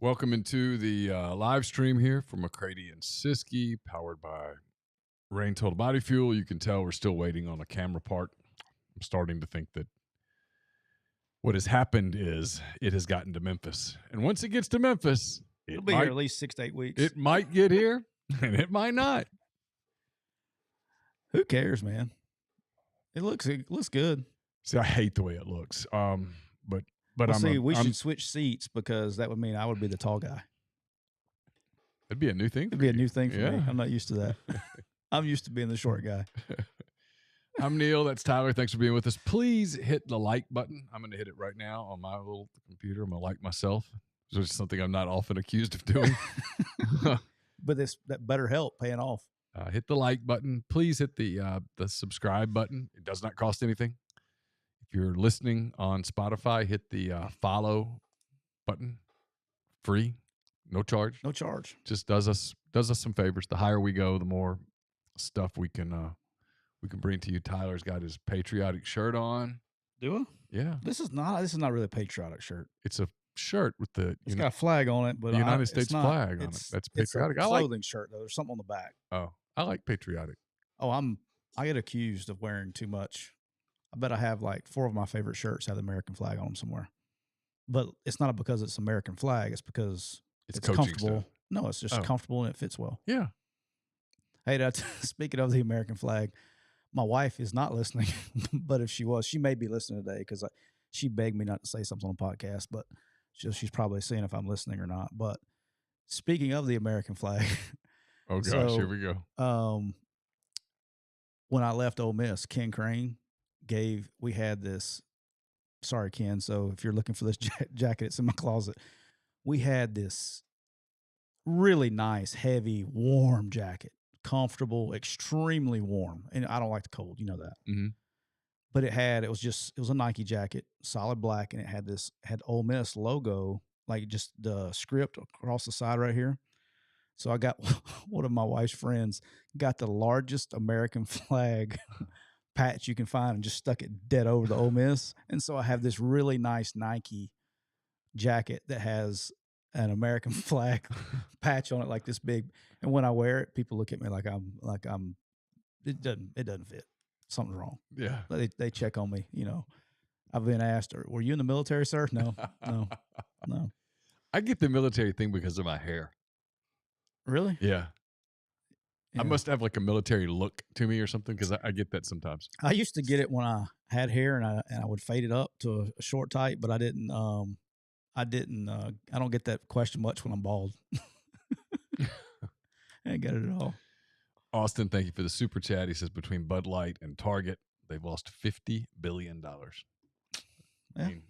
Welcome into the live stream here from McCready and Siskey, powered by Rain Total Body Fuel. You can tell we're still waiting on a camera part. I'm starting to think that what has happened is it has gotten to Memphis. And once it gets to Memphis, It'll be here at least 6 to 8 weeks. It might get here, and it might not. Who cares, man? It looks good. See, I hate the way it looks. But we should switch seats because that would mean I would be the tall guy. It'd be a new thing. It'd be a new thing for me. I'm not used to that. I'm used to being the short guy. I'm Neal. That's Tyler. Thanks for being with us. Please hit the like button. I'm going to hit it right now on my little computer. I'm going to like myself, which is something I'm not often accused of doing. But that better help paying off. Hit the like button. Please hit the subscribe button. It does not cost anything. If you're listening on Spotify, hit the follow button. Free, no charge. No charge. Just does us some favors. The higher we go, the more stuff we can bring to you. Tyler's got his patriotic shirt on. Do I? Yeah. This is not really a patriotic shirt. It's a shirt with it's got a flag on it, but the United States flag on it. That's patriotic. It's a clothing shirt though. There's something on the back. Oh, I like patriotic. Oh, I get accused of wearing too much. I bet I have like 4 of my favorite shirts have the American flag on them somewhere. But it's not because it's American flag. It's because it's comfortable. Stuff. No, it's just comfortable and it fits well. Yeah. Hey, speaking of the American flag, my wife is not listening, but if she was, she may be listening today because she begged me not to say something on the podcast, but she's probably seeing if I'm listening or not. But speaking of the American flag. Oh, gosh, here we go. When I left Ole Miss, Ken Crane we had this, sorry, Ken, so if you're looking for this jacket, it's in my closet. We had this really nice, heavy, warm jacket, comfortable, extremely warm. And I don't like the cold, you know that. Mm-hmm. But it was a Nike jacket, solid black, and it had Ole Miss logo, like just the script across the side right here. So I got one of my wife's friends got the largest American flag patch you can find and just stuck it dead over the Ole Miss. And so I have this really nice Nike jacket that has an American flag patch on it like this big. And when I wear it, people look at me like I'm it doesn't fit. Something's wrong. Yeah. They check on me, I've been asked, were you in the military, sir? No. I get the military thing because of my hair. Really? Yeah. I must have like a military look to me or something because I get that sometimes. I used to get it when I had hair and I would fade it up to a short tight, but I didn't. I don't get that question much when I'm bald. I ain't got it at all. Austin, thank you for the super chat. He says between Bud Light and Target, they've lost $50 billion. Yeah. I mean,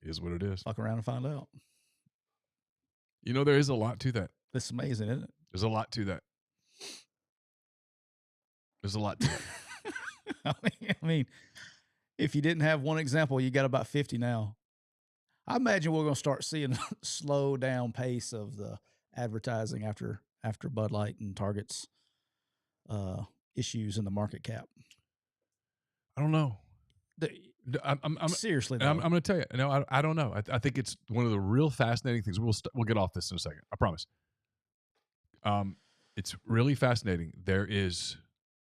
is what it is. Fuck around and find out. There is a lot to that. It's amazing, isn't it? There's a lot to that. I mean, if you didn't have one example, you got about 50 now. I imagine we're going to start seeing a slow down pace of the advertising after Bud Light and Target's issues in the market cap. I don't know. I'm seriously. I'm going to tell you. No, I don't know. I think it's one of the real fascinating things. We'll get off this in a second. I promise. It's really fascinating. There is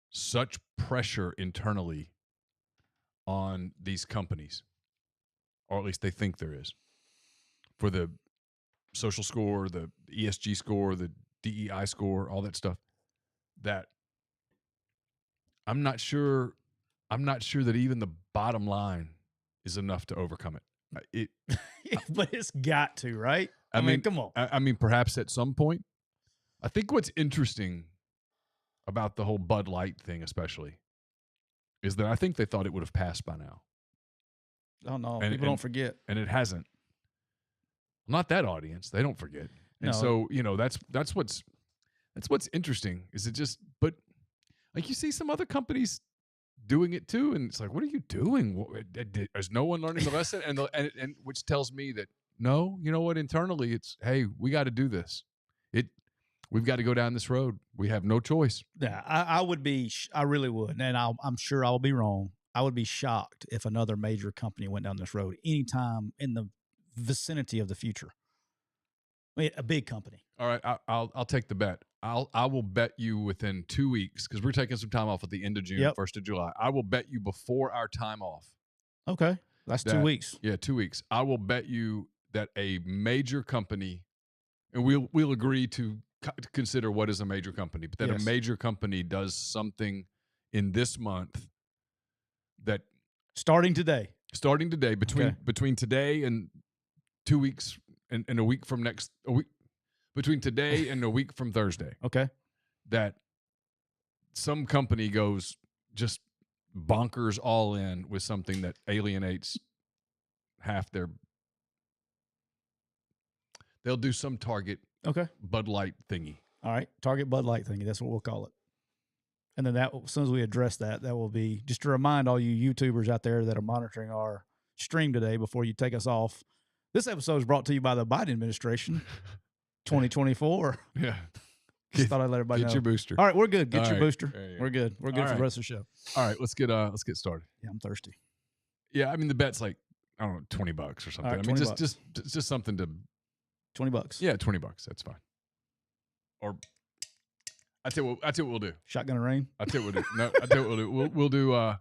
such pressure internally on these companies, or at least they think there is, for the social score, the ESG score, the DEI score, all that stuff, that I'm not sure that even the bottom line is enough to overcome it. But it's got to, right? I mean, come on. I mean, perhaps at some point. I think what's interesting about the whole Bud Light thing, especially, is that I think they thought it would have passed by now. Oh no, people don't forget, and it hasn't. Not that audience; they don't forget, and so that's what's interesting. Is it just? But like you see some other companies doing it too, and it's like, what are you doing? Is no one learning the lesson? And which tells me that no, you know what? Internally, it's hey, we got to do this. We've got to go down this road. We have no choice. Yeah, I really would. And I'm sure I'll be wrong. I would be shocked if another major company went down this road anytime in the vicinity of the future. I mean, a big company. All right, I'll take the bet. I will bet you within 2 weeks because we're taking some time off at the end of June, Yep. 1st of July. I will bet you before our time off. Okay, that's 2 weeks. Yeah, 2 weeks. I will bet you that a major company, and we'll agree to consider what is a major company, but that a major company does something in this month that starting today between today and 2 weeks and a week from between today and a week from Thursday. Okay. That some company goes just bonkers all in with something that alienates half their. They'll do some Target Bud Light thingy. All right. Target Bud Light thingy. That's what we'll call it. And then as soon as we address that will be just to remind all you YouTubers out there that are monitoring our stream today before you take us off. This episode is brought to you by the Biden administration, 2024. Yeah. Just thought I'd let everybody know. Get your booster. All right, we're good. Get your booster. We're good. We're good for the rest of the show. All right, let's get started. Yeah, I'm thirsty. Yeah, I mean the bet's like, I don't know, $20 or something. Right, I mean just something to $20. Yeah, $20. That's fine. Or I tell you what we'll do. Shotgun and rain. I tell you what we'll do. No, I tell you what we'll do.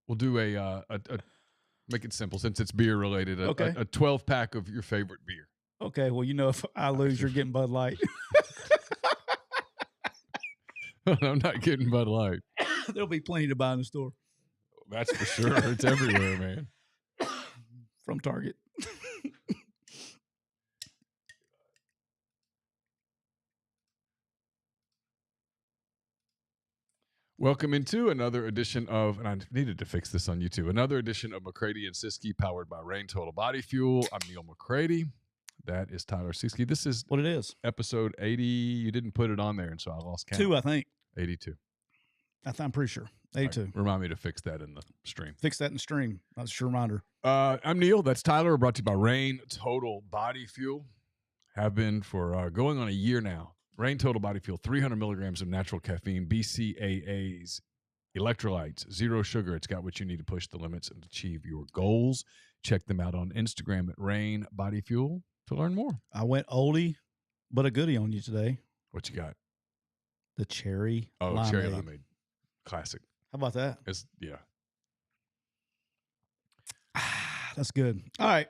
We'll do a make it simple since it's beer related. A 12-pack of your favorite beer. Okay. Well, if I lose, you're getting Bud Light. I'm not getting Bud Light. There'll be plenty to buy in the store. That's for sure. It's everywhere, man. From Target. Welcome into another edition of, and I needed to fix this on YouTube, another edition of McCready and Siskey, powered by Rain Total Body Fuel. I'm Neal McCready. That is Tyler Siskey. This is what it is. Episode 80. You didn't put it on there, and so I lost count. 2, I think. 82. I'm pretty sure. 82. Right, remind me to fix that in the stream. Fix that in the stream. That's a reminder. I'm Neal. That's Tyler. We're brought to you by Rain Total Body Fuel. Have been for going on a year now. Rain Total Body Fuel, 300 milligrams of natural caffeine, BCAAs, electrolytes, zero sugar. It's got what you need to push the limits and achieve your goals. Check them out on Instagram at Rain Body Fuel to learn more. I went oldie, but a goodie on you today. What you got? The cherry limeade. Cherry limeade. Classic. How about that? Yeah. That's good. All right.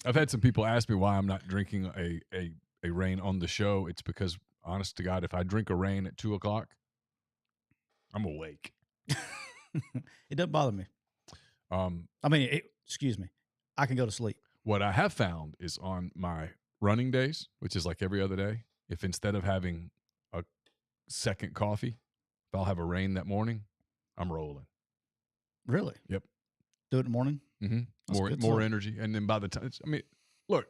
I've had some people ask me why I'm not drinking a Rain on the show. It's because, honest to God, if I drink a Rain at 2 o'clock, I'm awake. It doesn't bother me. Excuse me. I can go to sleep. What I have found is on my running days, which is like every other day, if instead of having a second coffee, if I'll have a Rain that morning, I'm rolling. Really? Yep. Do it in the morning? Mm-hmm. More energy. And then by the time, look,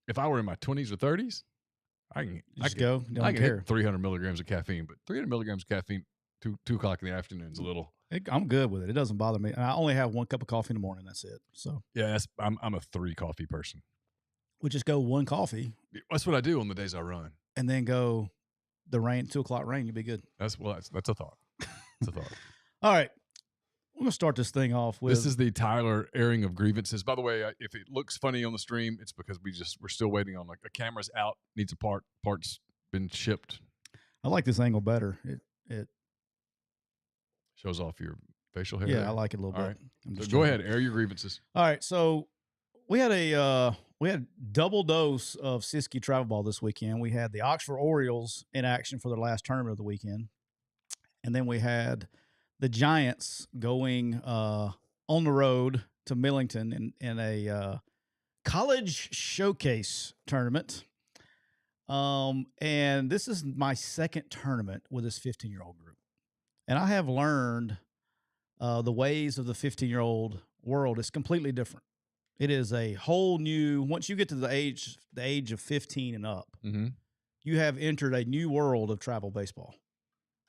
if I were in my 20s or 30s, I can hit 300 milligrams of caffeine, but 300 milligrams of caffeine, 2 o'clock in the afternoon is a little. I'm good with it. It doesn't bother me. I only have 1 cup of coffee in the morning. That's it. So yeah, I'm a 3 coffee person. We just go 1 coffee. That's what I do on the days I run, and then go the Rain 2 o'clock Rain. You'll be good. That's a thought. That's a thought. All right. We're going to start this thing off with. This is the Tyler airing of grievances. By the way, if it looks funny on the stream, it's because we're still waiting on a camera's out, needs a part's been shipped. I like this angle better. It shows off your facial hair. Yeah, there. I like it a little All bit. Right. So go ahead, air your grievances. All right. So we had double dose of Siskey travel ball this weekend. We had the Oxford Orioles in action for their last tournament of the weekend. And then we had the Giants going on the road to Millington in a college showcase tournament. And this is my second tournament with this 15-year-old group. And I have learned the ways of the 15-year-old world is completely different. It is a whole new, once you get to the age of 15 and up, you have entered a new world of travel baseball.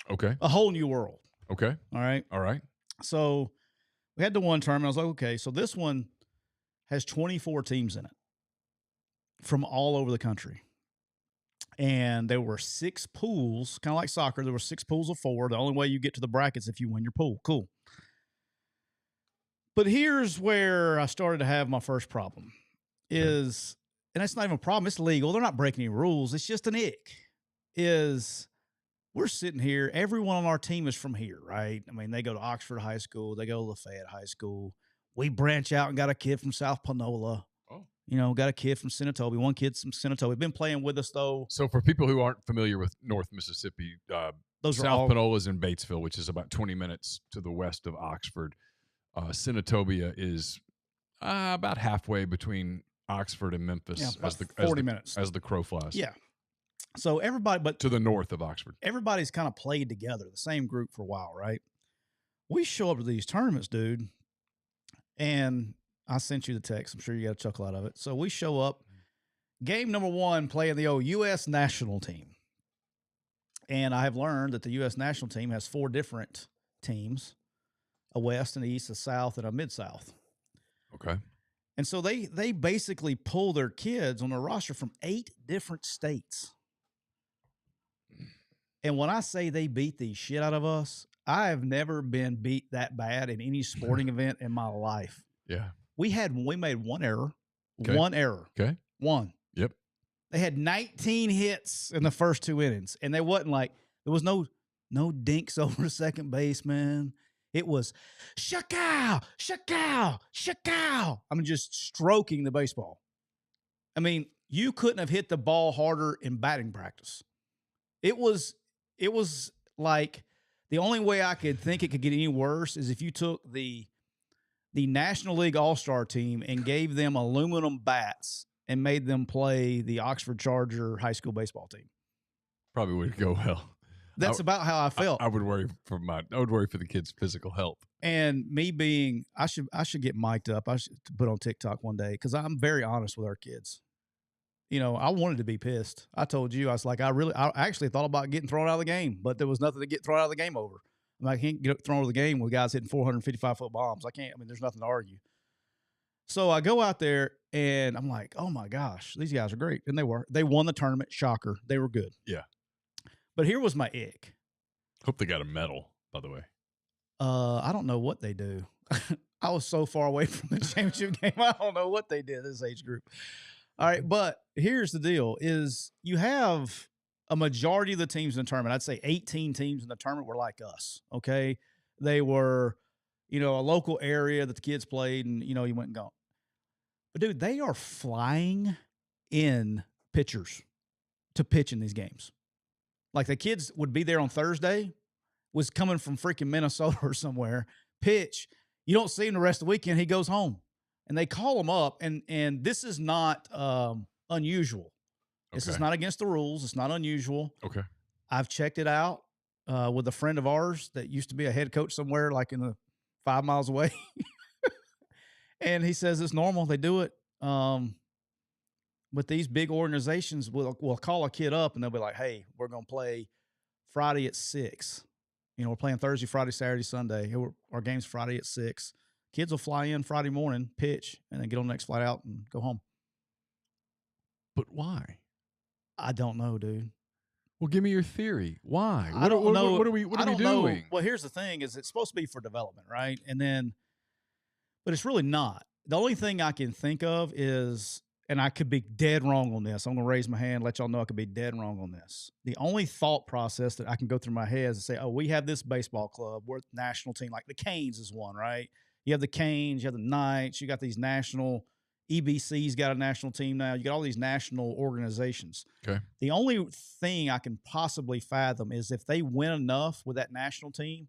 Okay. A whole new world. Okay. All right. So we had the one tournament. I was like, okay, so this one has 24 teams in it from all over the country. And there were 6 pools, kind of like soccer. There were 6 pools of 4. The only way you get to the brackets if you win your pool. Cool. But here's where I started to have my first problem is and that's not even a problem. It's legal. They're not breaking any rules. It's just an ick. Is we're sitting here. Everyone on our team is from here, right? I mean, they go to Oxford High School. They go to Lafayette High School. We branch out and got a kid from South Panola. Oh. You know, got a kid from Senatobie. One kid's from Senatobie. Been playing with us, though. So for people who aren't familiar with North Mississippi, Those South Panola is in Batesville, which is about 20 minutes to the west of Oxford. Senatobia is about halfway between Oxford and Memphis, as 40 minutes as the crow flies. Yeah. So everybody, but to the north of Oxford, everybody's kind of played together, the same group for a while, right? We show up to these tournaments, dude, and I sent you the text. I'm sure you got a chuckle out of it. So we show up, game number 1, playing the old U.S. national team. And I have learned that the U.S. national team has 4 different teams, a West, and an East, a South, and a Mid-South. Okay. And so they basically pull their kids on their roster from 8 different states. And when I say they beat the shit out of us, I have never been beat that bad in any sporting event in my life. Yeah. We made one error. Okay. One error. Okay. One. Yep. They had 19 hits in the first 2 innings. And there was no dinks over the second baseman. It was shuckow, shuckow, shuckow. I'm just stroking the baseball. I mean, you couldn't have hit the ball harder in batting practice. It was like the only way I could think it could get any worse is if you took the National League All-Star team and gave them aluminum bats and made them play the Oxford Charger high school baseball team. Probably would go well. That's about how I felt. I would worry for the kids' physical health. And me being, I should get mic'd up. I should put on TikTok one day because I'm very honest with our kids. You know, I wanted to be pissed. I told you, I was like, I actually thought about getting thrown out of the game, but there was nothing to get thrown out of the game over. I can't get thrown out of the game with guys hitting 455-foot bombs. There's nothing to argue. So I go out there and I'm like, oh my gosh, these guys are great. And they were. They won the tournament. Shocker. They were good. Yeah. But here was my ick. Hope they got a medal, by the way. I don't know what they do. I was so far away from the championship game. I don't know what they did this age group. All right, but here's the deal is you have a majority of the teams in the tournament. I'd say 18 teams in the tournament were like us, okay? They were, a local area that the kids played and, you went and gone. But, dude, they are flying in pitchers to pitch in these games. Like the kids would be there on Thursday, was coming from freaking Minnesota or somewhere, pitch. You don't see him the rest of the weekend. He goes home. And they call him up, and this is not unusual. This is not against the rules. It's not unusual. Okay. I've checked it out with a friend of ours that used to be a head coach somewhere like in the 5 miles away. And he says it's normal. They do it. But these big organizations will call a kid up, and they'll be like, hey, we're going to play Friday at 6. We're playing Thursday, Friday, Saturday, Sunday. Our game's Friday at 6. Kids will fly in Friday morning, pitch, and then get on the next flight out and go home. But why? I don't know, dude. Well, give me your theory. Why? I don't know. What are we doing? Well, here's the thing: is it's supposed to be for development, right? But it's really not. The only thing I can think of is, and I could be dead wrong on this. I'm going to raise my hand, let y'all know I could be dead wrong on this. The only thought process that I can go through my head is to say, oh, we have this baseball club. We're a national team. Like the Canes is one, right? You have the Canes, you have the Knights, you got these national EBC's got a national team now. You got all these national organizations. Okay. The only thing I can possibly fathom is if they win enough with that national team,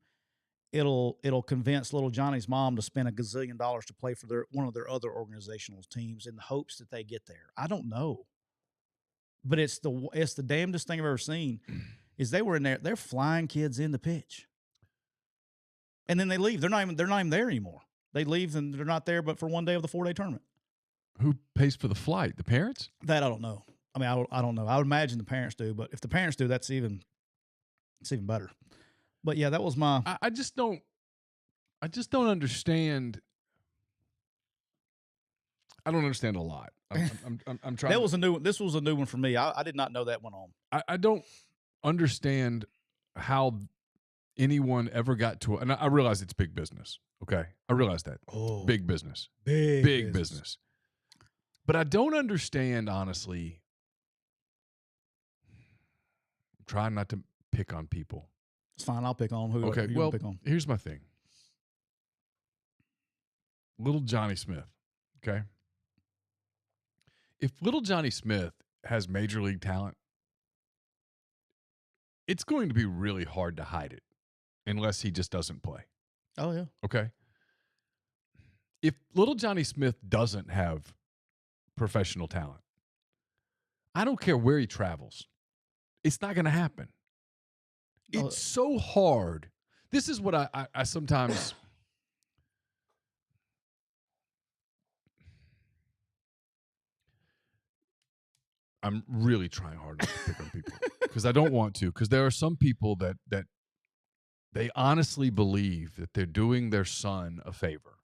it'll convince little Johnny's mom to spend $1 gazillion to play for one of their other organizational teams in the hopes that they get there. I don't know. But it's the damnedest thing I've ever seen is they were in there, they're flying kids in the pitch. And then they leave. They're not even there anymore. They leave and they're not there but for one day of the 4-day tournament. Who pays for the flight? The parents? That I don't know. I mean, I don't know. I would imagine the parents do, but if the parents do, it's even better. But yeah, that was my. I just don't understand. I don't understand a lot. I'm trying. That was a new one. This was a new one for me. I did not know that went on. I don't understand how anyone ever got to, and I realize it's big business. Okay. I realize that. Oh, big business. Big business. But I don't understand, honestly. I'm trying not to pick on people. It's fine. I'll pick on who Okay, you well, pick on. here's my thing. Little Johnny Smith, okay? If little Johnny Smith has major league talent, it's going to be really hard to hide it unless he just doesn't play, Oh, yeah. okay? If little Johnny Smith doesn't have professional talent, I don't care where he travels. It's not going to happen. It's so hard. This is what I sometimes I'm really trying hard not to pick on people because I don't want to, because there are some people that they honestly believe that they're doing their son a favor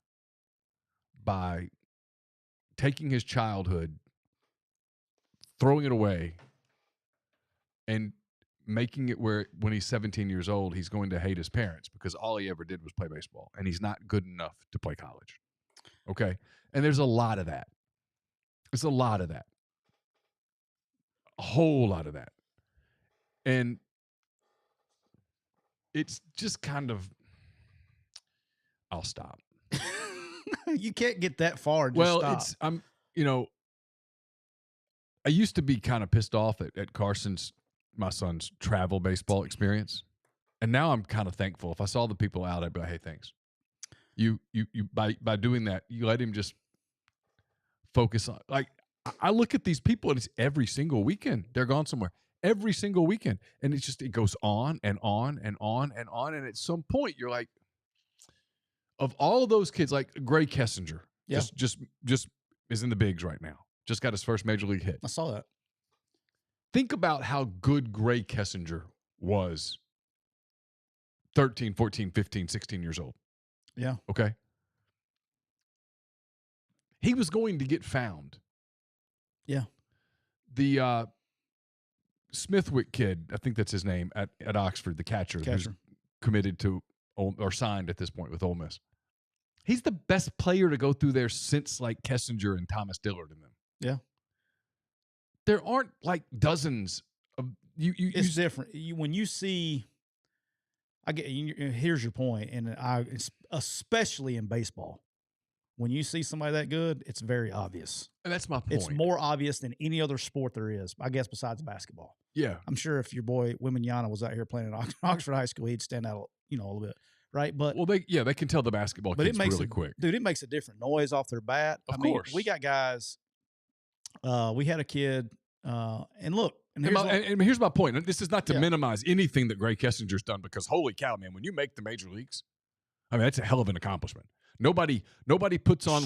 by taking his childhood, throwing it away, and making it where when he's 17 years old, he's going to hate his parents because all he ever did was play baseball and he's not good enough to play college. Okay? And there's a lot of that. There's a lot of that. A whole lot of that. And it's just kind of, I'll stop. You can't get that far. Just stop. I used to be kind of pissed off at Carson's, my son's travel baseball experience. And now I'm kind of thankful. If I saw the people out, I'd be like, hey, thanks. You by doing that, you let him just focus on, like, I look at these people and it's every single weekend. They're gone somewhere. Every single weekend. And it's just, it goes on and on and on and on. And at some point you're like, of all of those kids, like Gray Kessinger, just is in the bigs right now. Just got his first major league hit. I saw that. Think about how good Gray Kessinger was 13, 14, 15, 16 years old. Yeah. Okay. He was going to get found. Yeah. The Smithwick kid, I think that's his name, at Oxford, the catcher. Who's committed to or signed at this point with Ole Miss. He's the best player to go through there since like Kessinger and Thomas Dillard and them. Yeah. There aren't like dozens of you. It's different. When you see, here's your point, and especially in baseball, when you see somebody that good, it's very obvious. And that's my point. It's more obvious than any other sport there is, I guess, besides basketball. Yeah. I'm sure if your boy Wimignana was out here playing at Oxford High School, he'd stand out, a little bit, right? But they can tell the basketball kids really quick. Dude, it makes a different noise off their bat. Of course. We got guys. We had a kid, and look, and here's my point. This is not to minimize anything that Gray Kessinger's done, because holy cow, man, when you make the major leagues, I mean, that's a hell of an accomplishment. Nobody puts on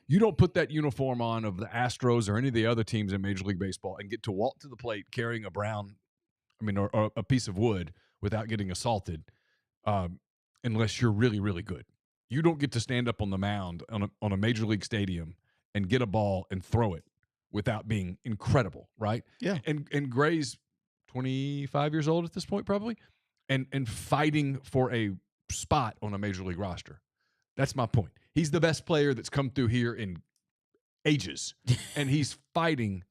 you don't put that uniform on of the Astros or any of the other teams in Major League Baseball and get to walk to the plate carrying a or a piece of wood without getting assaulted, unless you're really, really good. You don't get to stand up on the mound on a Major League stadium and get a ball and throw it without being incredible, right? Yeah. And Gray's 25 years old at this point, probably, and fighting for a spot on a Major League roster. That's my point. He's the best player that's come through here in ages, and he's fighting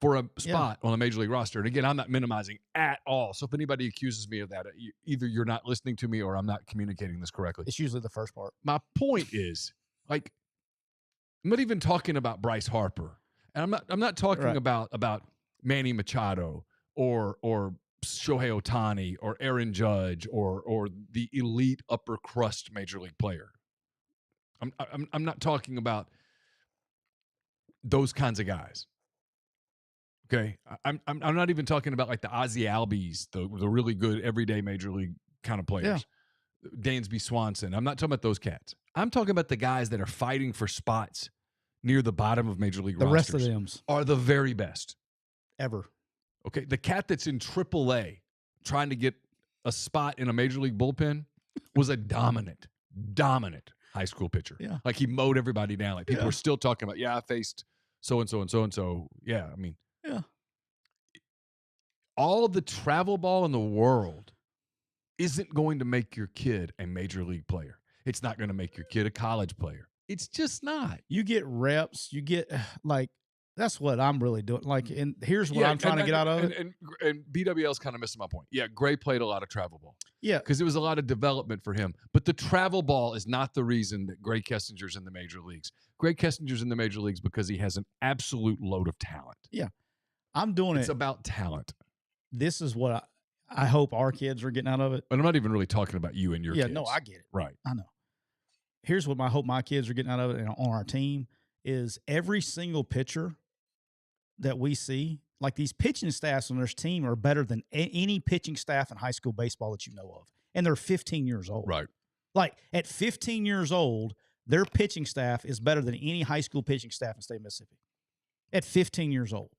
for a spot on a Major League roster. And again, I'm not minimizing at all. So if anybody accuses me of that, either you're not listening to me or I'm not communicating this correctly. It's usually the first part. My point is, like, I'm not even talking about Bryce Harper, and I'm not talking about Manny Machado or Shohei Ohtani or Aaron Judge or the elite upper crust Major League player. I'm not talking about those kinds of guys. Okay, I'm not even talking about like the Ozzie Albies, the really good everyday Major League kind of players. Yeah. Dansby Swanson. I'm not talking about those cats. I'm talking about the guys that are fighting for spots near the bottom of Major League rosters. The rest of them are the very best ever. Okay, the cat that's in AAA trying to get a spot in a Major League bullpen was a dominant high school pitcher. Yeah. Like he mowed everybody down. Like people were still talking about, I faced so-and-so and so-and-so. Yeah, I mean. Yeah. All of the travel ball in the world isn't going to make your kid a Major League player. It's not going to make your kid a college player. It's just not. You get reps. You get, like, That's what I'm really doing. Like, and here's what I'm trying to get out of it. And BWL's kind of missing my point. Yeah, Gray played a lot of travel ball. Yeah. Because it was a lot of development for him. But the travel ball is not the reason that Gray Kessinger's in the major leagues. Gray Kessinger's in the major leagues because he has an absolute load of talent. Yeah. I'm doing It's about talent. This is what I hope our kids are getting out of it. But I'm not even really talking about you and your kids. Yeah, no, I get it. Right. I know. Here's what I hope my kids are getting out of it and on our team is every single pitcher that we see, like these pitching staffs on this team are better than any pitching staff in high school baseball that you know of. And they're 15 years old. Right. Like at 15 years old, their pitching staff is better than any high school pitching staff in the state of Mississippi. At 15 years old.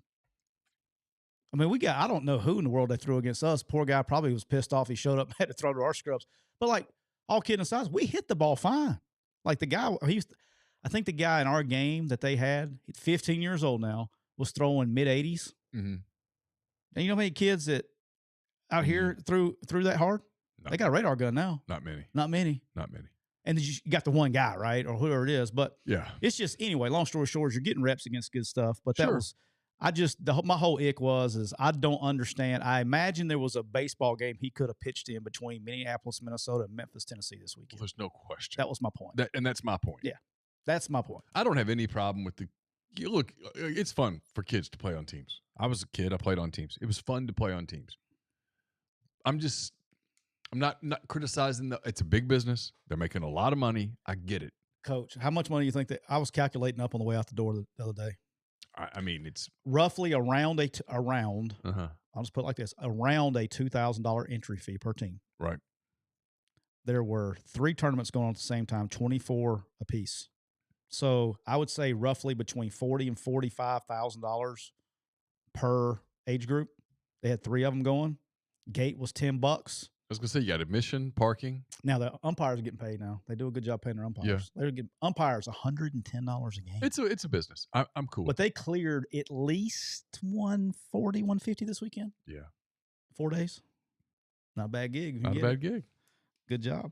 I mean, I don't know who in the world they threw against us. Poor guy probably was pissed off. He showed up and had to throw to our scrubs. But like, all kidding aside, we hit the ball fine. Like the guy, I think the guy in our game that they had, 15 years old now, was throwing mid-80s. Mm-hmm. And you know how many kids that out here threw that hard? They got a radar gun now. Not many. Not many. Not many. And you got the one guy, right? Or whoever it is. But yeah, it's just, anyway, long story short, you're getting reps against good stuff. But that Sure. was, my whole ick is I don't understand. I imagine there was a baseball game he could have pitched in between Minneapolis, Minnesota, and Memphis, Tennessee this weekend. Well, there's no question. That was my point. And that's my point. Yeah, that's my point. I don't have any problem with look, it's fun for kids to play on teams. I was a kid. I played on teams. It was fun to play on teams. I'm not criticizing it's a big business. They're making a lot of money. I get it. Coach, how much money do you think that I was calculating up on the way out the door the other day? I mean, it's roughly around uh-huh. I'll just put it like this, around a $2,000 entry fee per team. Right. There were 3 tournaments going on at the same time, 24 apiece. So I would say roughly between $40,000 and $45,000 per age group. They had 3 of them going. Gate was $10. I was gonna say you got admission, parking. Now the umpires are getting paid now. They do a good job paying their umpires. Yeah. They're getting umpires $110 a game. It's a business. I'm cool. But they cleared at least 140, 150 this weekend. Yeah. 4 days. Not a bad gig. Not a bad gig. Good job.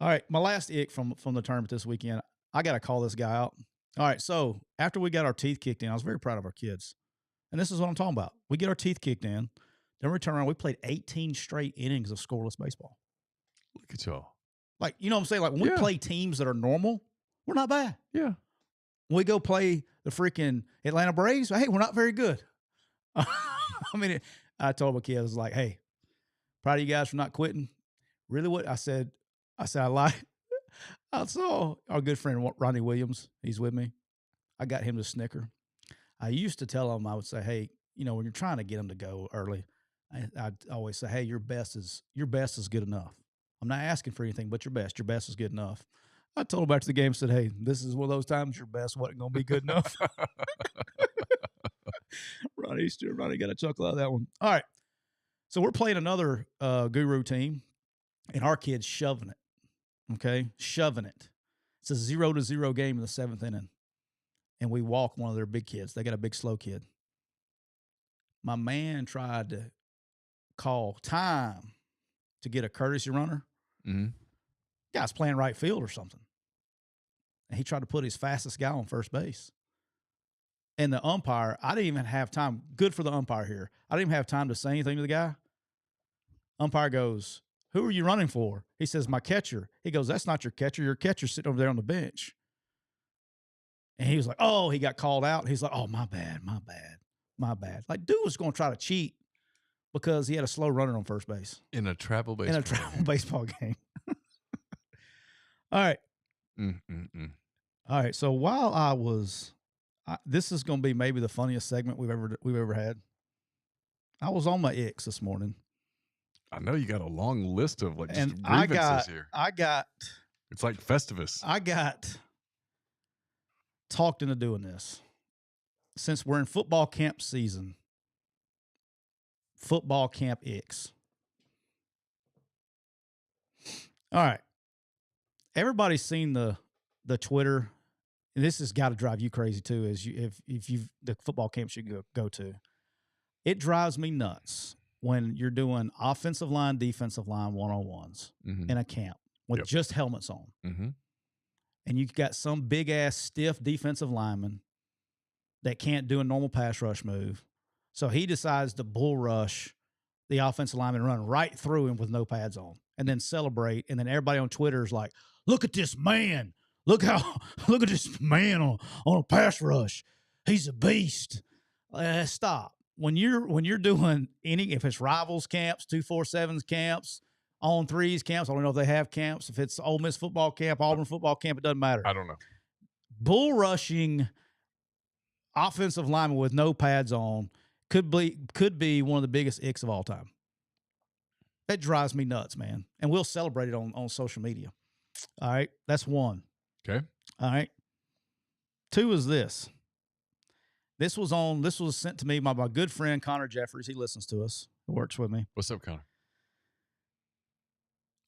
All right, my last ick from the tournament this weekend. I got to call this guy out. All right, so after we got our teeth kicked in, I was very proud of our kids. And this is what I'm talking about. We get our teeth kicked in. Then we turn around. We played 18 straight innings of scoreless baseball. Look at y'all. Like, you know what I'm saying? Like, when we play teams that are normal, we're not bad. Yeah. When we go play the freaking Atlanta Braves, hey, we're not very good. I mean, I told my kids, I was like, hey, proud of you guys for not quitting. Really what I said, I lied. I saw our good friend Ronnie Williams. He's with me. I got him to snicker. I used to tell him, I would say, hey, you know, when you're trying to get them to go early, I'd always say, hey, your best is good enough. I'm not asking for anything but your best. Your best is good enough. I told him after the game, said, hey, this is one of those times your best wasn't going to be good enough. Ronnie got a chuckle out of that one. All right. So we're playing another Guru team, and our kid's shoving it. Okay? Shoving it. It's a 0-0 game in the 7th inning. And we walk one of their big kids. They got a big, slow kid. My man tried to call time to get a courtesy runner. Mm-hmm. Guy's playing right field or something. And he tried to put his fastest guy on first base. And the umpire, I didn't even have time. Good for the umpire here. I didn't even have time to say anything to the guy. Umpire goes, who are you running for? He says, my catcher. He goes, that's not your catcher. Your catcher's sitting over there on the bench. And he was like, oh, he got called out. He's like, oh, my bad. Like, dude was going to try to cheat because he had a slow runner on first base. In a travel baseball game. All right. All right. So while this is going to be maybe the funniest segment we've ever had. I was on my icks this morning. I know you got a long list of like just grievances here. It's like Festivus. I got talked into doing this. Since we're in football camp season, football camp icks. All right. Everybody's seen the Twitter, and this has got to drive you crazy too, if you've the football camps you go to. It drives me nuts when you're doing offensive line, defensive line one-on-ones in a camp with just helmets on. Mm-hmm. And you've got some big-ass stiff defensive lineman that can't do a normal pass rush move. So he decides to bull rush the offensive lineman and run right through him with no pads on and then celebrate. And then everybody on Twitter is like, look at this man. Look at this man on a pass rush. He's a beast. Stop. When you're doing if it's rivals camps, 247s camps, on threes camps, I don't know if they have camps. If it's Ole Miss football camp, Auburn football camp, it doesn't matter. I don't know. Bull rushing offensive lineman with no pads on could be one of the biggest icks of all time. That drives me nuts, man. And we'll celebrate it on social media. All right. That's one. Okay. All right. Two is this. This was sent to me by my good friend Connor Jeffries. He listens to us. He works with me. What's up, Connor?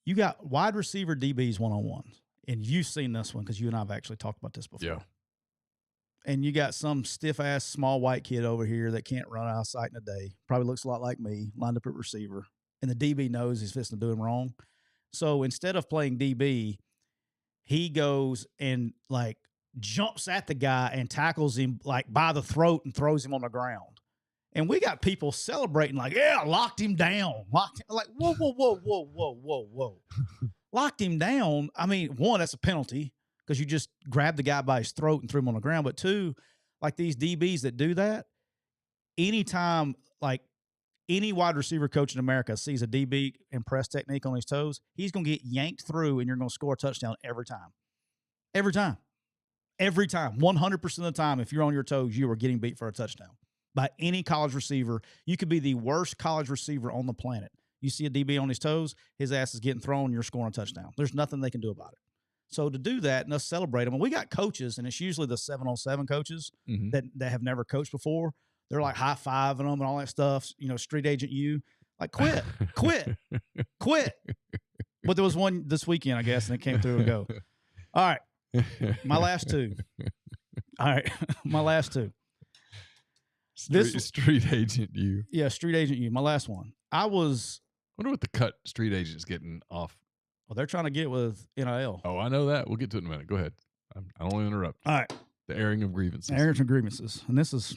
You got wide receiver DBs one-on-ones. And you've seen this one because you and I have actually talked about this before. Yeah. And you got some stiff-ass small white kid over here that can't run out of sight in a day. Probably looks a lot like me, lined up at receiver. And the DB knows he's fixing to do him wrong. So instead of playing DB, he goes and, like, jumps at the guy and tackles him, like, by the throat and throws him on the ground. And we got people celebrating, like, yeah, locked him down. Like, whoa. Locked him down. I mean, one, that's a penalty because you just grabbed the guy by his throat and threw him on the ground. But two, like these DBs that do that, anytime, like, any wide receiver coach in America sees a DB and press technique on his toes, he's going to get yanked through and you're going to score a touchdown every time. Every time. Every time. 100% of the time, if you're on your toes, you are getting beat for a touchdown by any college receiver. You could be the worst college receiver on the planet. You see a DB on his toes, his ass is getting thrown, you're scoring a touchdown. There's nothing they can do about it. So to do that and us celebrate them, and we got coaches, and it's usually the 7-on-7 coaches that have never coached before. They're like high-fiving them and all that stuff, street agent you. Like, quit. But there was one this weekend, I guess, and it came through and go. All right, my last two. Street agent you. Yeah, street agent you. My last one. I wonder what the cut street agent's getting off. Well, they're trying to get it with NIL. Oh, I know that. We'll get to it in a minute. Go ahead. I don't want to interrupt. All right. The airing of grievances. And this is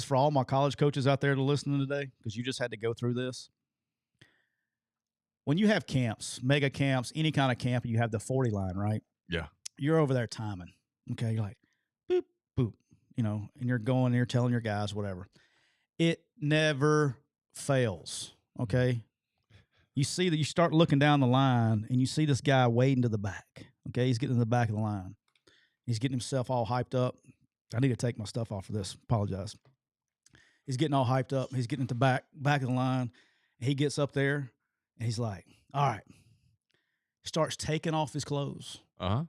for all my college coaches out there to listening today, because you just had to go through this. When you have camps, mega camps, any kind of camp, you have the 40 line, right? Yeah. You're over there timing. Okay. You're like, boop, boop, and you're going there telling your guys, whatever. It never fails. Okay. You see that you start looking down the line and you see this guy wading to the back. Okay. He's getting to the back of the line. He's getting himself all hyped up. I need to take my stuff off for this. Apologize. He's getting all hyped up. He's getting to the back of the line. He gets up there and he's like, all right. Starts taking off his clothes. Uh-huh.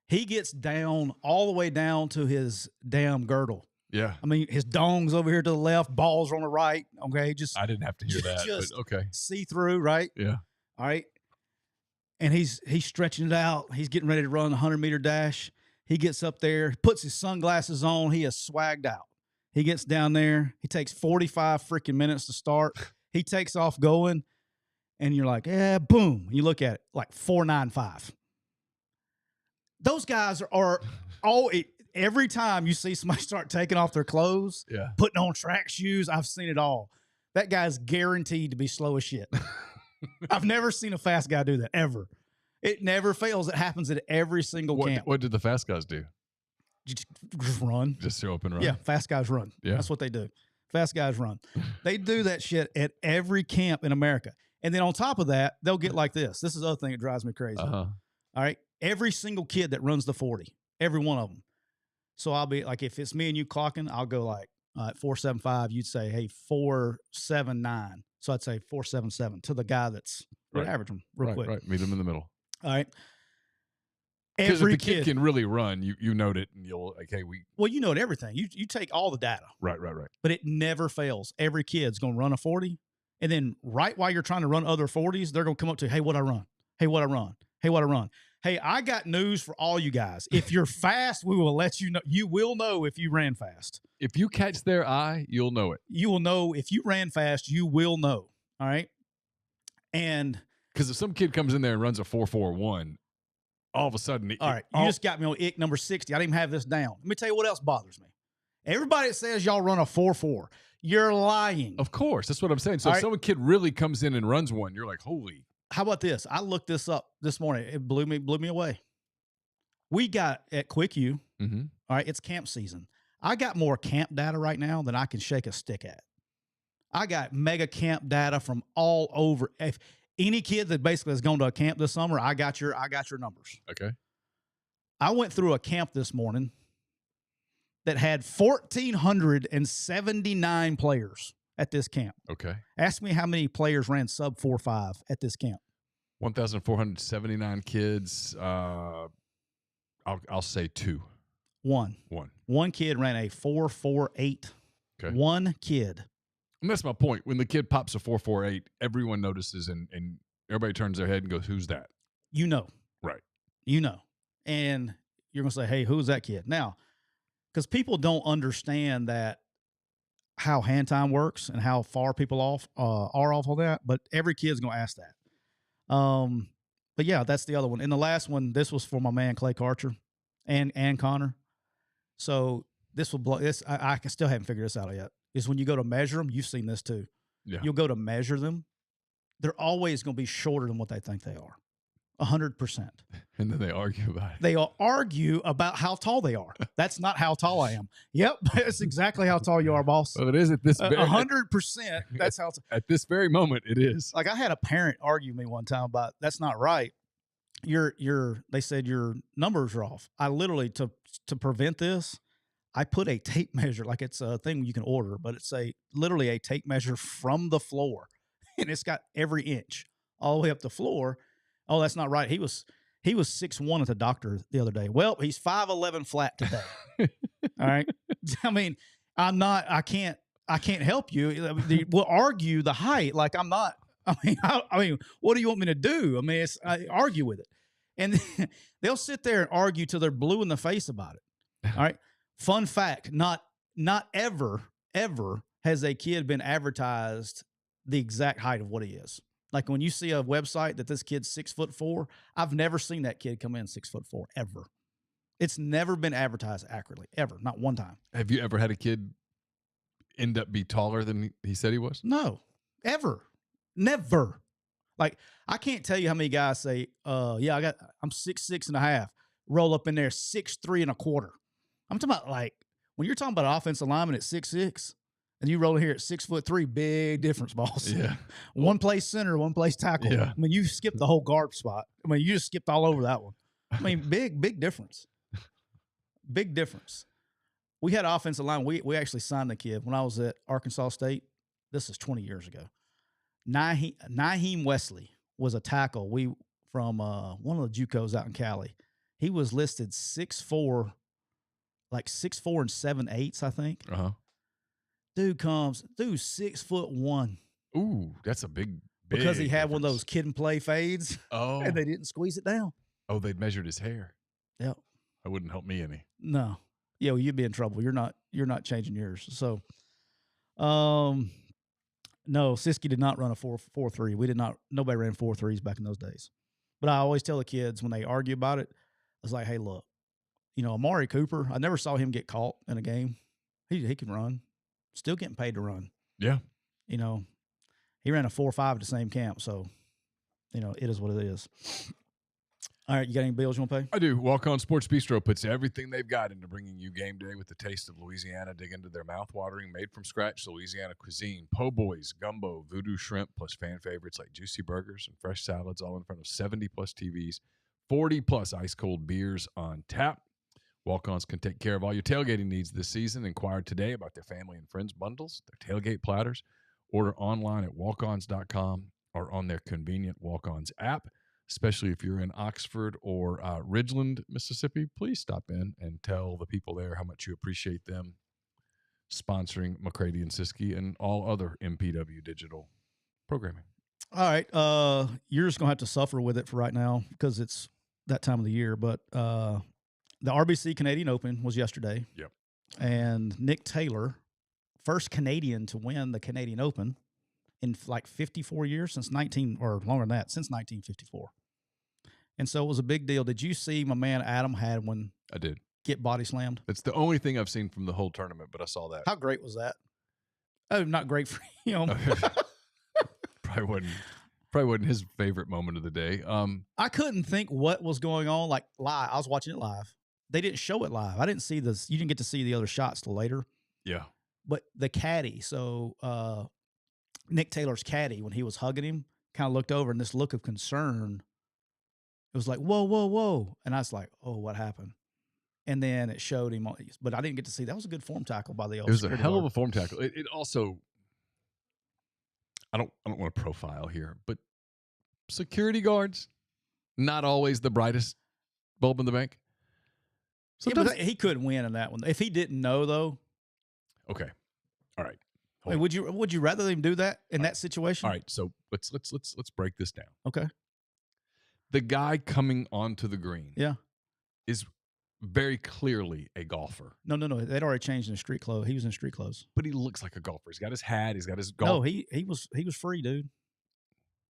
He gets down all the way down to his damn girdle. Yeah. I mean, his dong's over here to the left, balls are on the right. Okay. I didn't have to hear that, but okay. See through, right? Yeah. All right. And he's stretching it out. He's getting ready to run a 100-meter dash. He gets up there, puts his sunglasses on. He is swagged out. He gets down there. He takes 45 freaking minutes to start. He takes off going, and you're like, yeah, boom. You look at it, like 4.95. Those guys are all every time you see somebody start taking off their clothes, putting on track shoes, I've seen it all. That guy's guaranteed to be slow as shit. I've never seen a fast guy do that, ever. It never fails. It happens at every single camp. What did the fast guys do? Just run. Just show up and run. Yeah, fast guys run. Yeah. That's what they do. Fast guys run. They do that shit at every camp in America. And then on top of that, they'll get like this. This is the other thing that drives me crazy. Uh-huh. All right? Every single kid that runs the 40, every one of them. So I'll be like, if it's me and you clocking, I'll go like 4.75. You'd say, hey, 4.79. So I'd say 4.77 to the guy that's average them real quick. Right. Meet him in the middle. All right. Because if the kid can really run, you note it, and you'll like, hey, Well, you note everything. You take all the data. Right. But it never fails. Every kid's going to run a 40, and then right while you're trying to run other 40s, they're going to come up to, hey, what I run? Hey, what I run? Hey, what I run? Hey, I got news for all you guys. If you're fast, we will let you know. You will know if you ran fast. If you catch their eye, you'll know it. You will know if you ran fast. You will know. All right. And because if some kid comes in there and runs a 4.41, all of a sudden, All right, you just got me on ick number 60. I didn't even have this down. Let me tell you what else bothers me. Everybody that says y'all run a 4-4, you're lying. Of course, that's what I'm saying. So if some kid really comes in and runs one, you're like, holy. How about this? I looked this up this morning. It blew me away. We got at Quick U. All right, it's camp season. I got more camp data right now than I can shake a stick at. I got mega camp data from all over. If any kid that basically has gone to a camp this summer, I got your numbers. Okay. I went through a camp this morning that had 1,479 players at this camp. Okay. Ask me how many players ran sub 4.5 at this camp. 1,479 kids. I'll say 2. One kid ran a 4.48. Okay. One kid. And that's my point. When the kid pops a 4.48, everyone notices and everybody turns their head and goes, "Who's that?" You know. Right. You know. And you're going to say, "Hey, who's that kid?" Now, because people don't understand that how hand time works and how far people are off of that, but every kid's going to ask that. But yeah, that's the other one. And the last one, this was for my man Clay Karcher and Connor. So this will blow this. I still haven't figured this out yet. Is when you go to measure them, you've seen this too. Yeah. You'll go to measure them. They're always going to be shorter than what they think they are. 100%. And then they argue about it. They will argue about how tall they are. That's not how tall I am. Yep. That's exactly how tall you are, boss. Well, it is at this 100%. That's how at this very moment it is. Like I had a parent argue me one time about that's not right. They said your numbers are off. I literally to prevent this, I put a tape measure, like it's a thing you can order, but it's literally a tape measure from the floor, and it's got every inch all the way up the floor. Oh, that's not right. He was 6'1" at the doctor the other day. Well, he's 5'11" flat today. All right. I mean, I can't help you. We'll argue the height. Like I'm not. I mean, what do you want me to do? I mean, I argue with it, and they'll sit there and argue till they're blue in the face about it. All right. Fun fact: not ever has a kid been advertised the exact height of what he is. Like when you see a website that this kid's 6'4", I've never seen that kid come in 6'4" ever. It's never been advertised accurately, ever, not one time. Have you ever had a kid end up be taller than he said he was? No, ever, never. Like I can't tell you how many guys say, I'm 6'6.5", roll up in there 6'3.25". I'm talking about like when you're talking about an offensive lineman at 6'6". And you roll in here at 6'3", big difference, boss. Yeah. One plays center, one plays tackle. Yeah. I mean, you skipped the whole guard spot. I mean, you just skipped all over that one. I mean, big difference. Big difference. We had offensive line. We actually signed the kid when I was at Arkansas State. This is 20 years ago. Naheem Wesley was a tackle. From one of the JUCOs out in Cali. He was listed 6'4", like 6'4" and 7/8", I think. Uh-huh. Dude 6'1". Ooh, that's a big because he had difference. one of those kid and play fades. Oh. And they didn't squeeze it down. Oh, they'd measured his hair. Yep. That wouldn't help me any. No. Yeah, well, you'd be in trouble. You're not changing yours. So no, Siskey did not run a 4.3. Nobody ran 4.3s back in those days. But I always tell the kids when they argue about it, I was like, hey, look, Amari Cooper, I never saw him get caught in a game. He can run. Still getting paid to run. Yeah. He ran a 4.5 at the same camp. So, it is what it is. All right. You got any bills you want to pay? I do. Walk On Sports Bistro puts everything they've got into bringing you game day with the taste of Louisiana. Dig into their mouth-watering, made-from-scratch Louisiana cuisine. Po' boys, gumbo, voodoo shrimp, plus fan favorites like juicy burgers and fresh salads, all in front of 70-plus TVs, 40-plus ice-cold beers on tap. Walk-Ons can take care of all your tailgating needs this season. Inquire today about their family and friends bundles, their tailgate platters. Order online at walkons.com or on their convenient Walk-Ons app. Especially if you're in Oxford or Ridgeland, Mississippi, please stop in and tell the people there how much you appreciate them sponsoring McCready and Siskey and all other MPW digital programming. All right. You're just going to have to suffer with it for right now because it's that time of the year. But the RBC Canadian Open was yesterday. Yep. And Nick Taylor, first Canadian to win the Canadian Open in like 54 years, since 1954. And so it was a big deal. Did you see my man Adam Hadwin I did. get body slammed? It's the only thing I've seen from the whole tournament, but I saw that. How great was that? Oh, not great for him. Probably wasn't his favorite moment of the day. I couldn't think what was going on. Like live, I was watching it live. They didn't show it live. I didn't see this. You didn't get to see the other shots till later. Yeah. But the caddy, so Nick Taylor's caddy, when he was hugging him, kind of looked over, and this look of concern, it was like, whoa, whoa, whoa. And I was like, oh, what happened? And then it showed him, but I didn't get to see. That was a good form tackle by the old. It was a hell of a form tackle. It also, I don't want to profile here, but security guards, not always the brightest bulb in the bank. Yeah, but he couldn't win in that one. If he didn't know, though. Okay. All right. Wait, would you rather them do that in that situation? All right. So let's break this down. Okay. The guy coming onto the green, is very clearly a golfer. No. They'd already changed in street clothes. He was in street clothes. But he looks like a golfer. He's got his hat. He's got his golf. No, he was free, dude.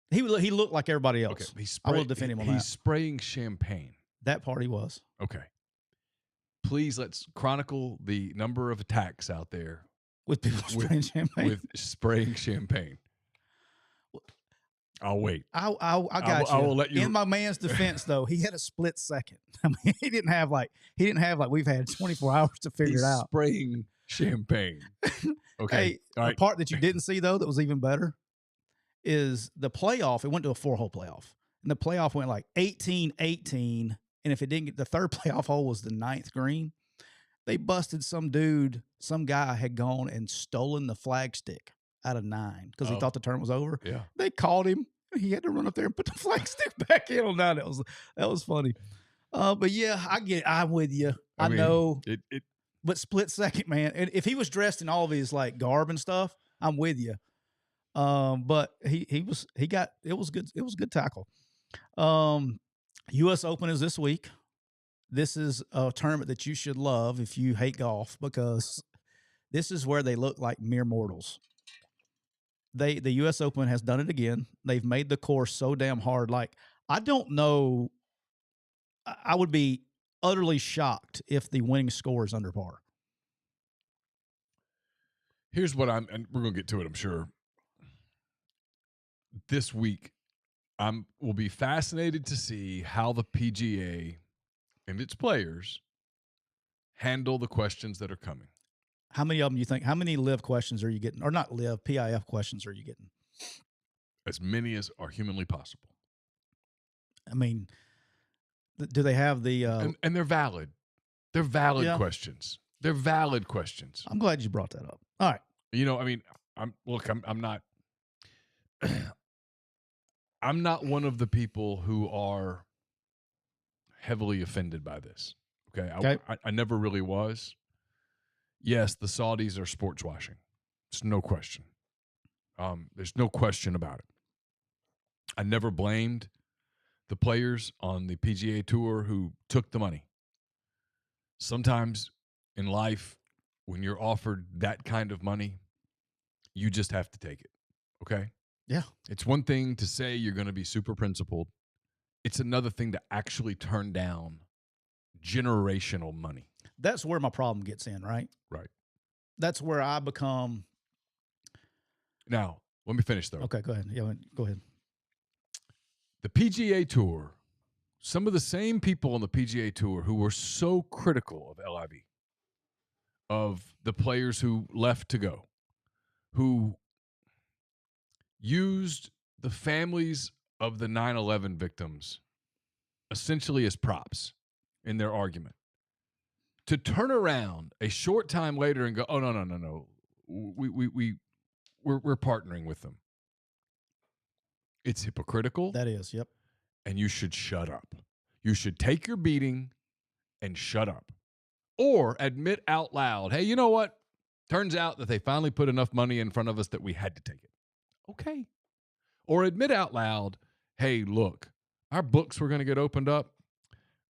He looked like everybody else. Okay. I will defend him on that. He's spraying champagne. That part he was. Okay. Please let's chronicle the number of attacks out there with people spraying champagne. With spraying champagne. I'll wait. I got you. I will let you. In my man's defense, though, he had a split second. I mean, he didn't have like we've had 24 hours to figure it out. Spraying champagne. Okay. Hey, all right. The part that you didn't see though that was even better is the playoff. It went to a 4-hole playoff, and the playoff went like 18-18. And if it didn't get, the third playoff hole was the 9th green. They busted some guy had gone and stolen the flag stick out of 9 because he thought the tournament was over. Yeah. They called him. He had to run up there and put the flag stick back in on 9. That was funny. But yeah, I'm with you. I mean, know. But split second, man. And if he was dressed in all of his like garb and stuff, I'm with you. But it was good. It was a good tackle. U.S. Open is this week. This is a tournament that you should love if you hate golf, because this is where they look like mere mortals. The U.S. Open has done it again. They've made the course so damn hard. Like, I don't know. I would be utterly shocked if the winning score is under par. Here's what and we're going to get to it, I'm sure. This week, will be fascinated to see how the PGA and its players handle the questions that are coming. How many of them you think? How many LIV questions are you getting? Or not LIV, PIF questions are you getting? As many as are humanly possible. I mean, do they have the... and they're valid. They're valid questions. They're valid questions. I'm glad you brought that up. All right. You know, I mean, I'm not... I'm not one of the people who are heavily offended by this. Okay. I never really was. Yes, the Saudis are sports washing. There's no question. There's no question about it. I never blamed the players on the PGA Tour who took the money. Sometimes in life, when you're offered that kind of money, you just have to take it. Okay? Yeah. It's one thing to say you're going to be super principled. It's another thing to actually turn down generational money. That's where my problem gets in, right? Right. That's where I become. Now, let me finish, though. Okay, go ahead. Yeah, go ahead. The PGA Tour, some of the same people on the PGA Tour who were so critical of LIV, of the players who left to go, who used the families of the 9/11 victims essentially as props in their argument, to turn around a short time later and go, oh, no, we're partnering with them. It's hypocritical. That is, yep. And you should shut up. You should take your beating and shut up. Or admit out loud, hey, you know what? Turns out that they finally put enough money in front of us that we had to take it. Okay. Or admit out loud, hey, look, our books were going to get opened up.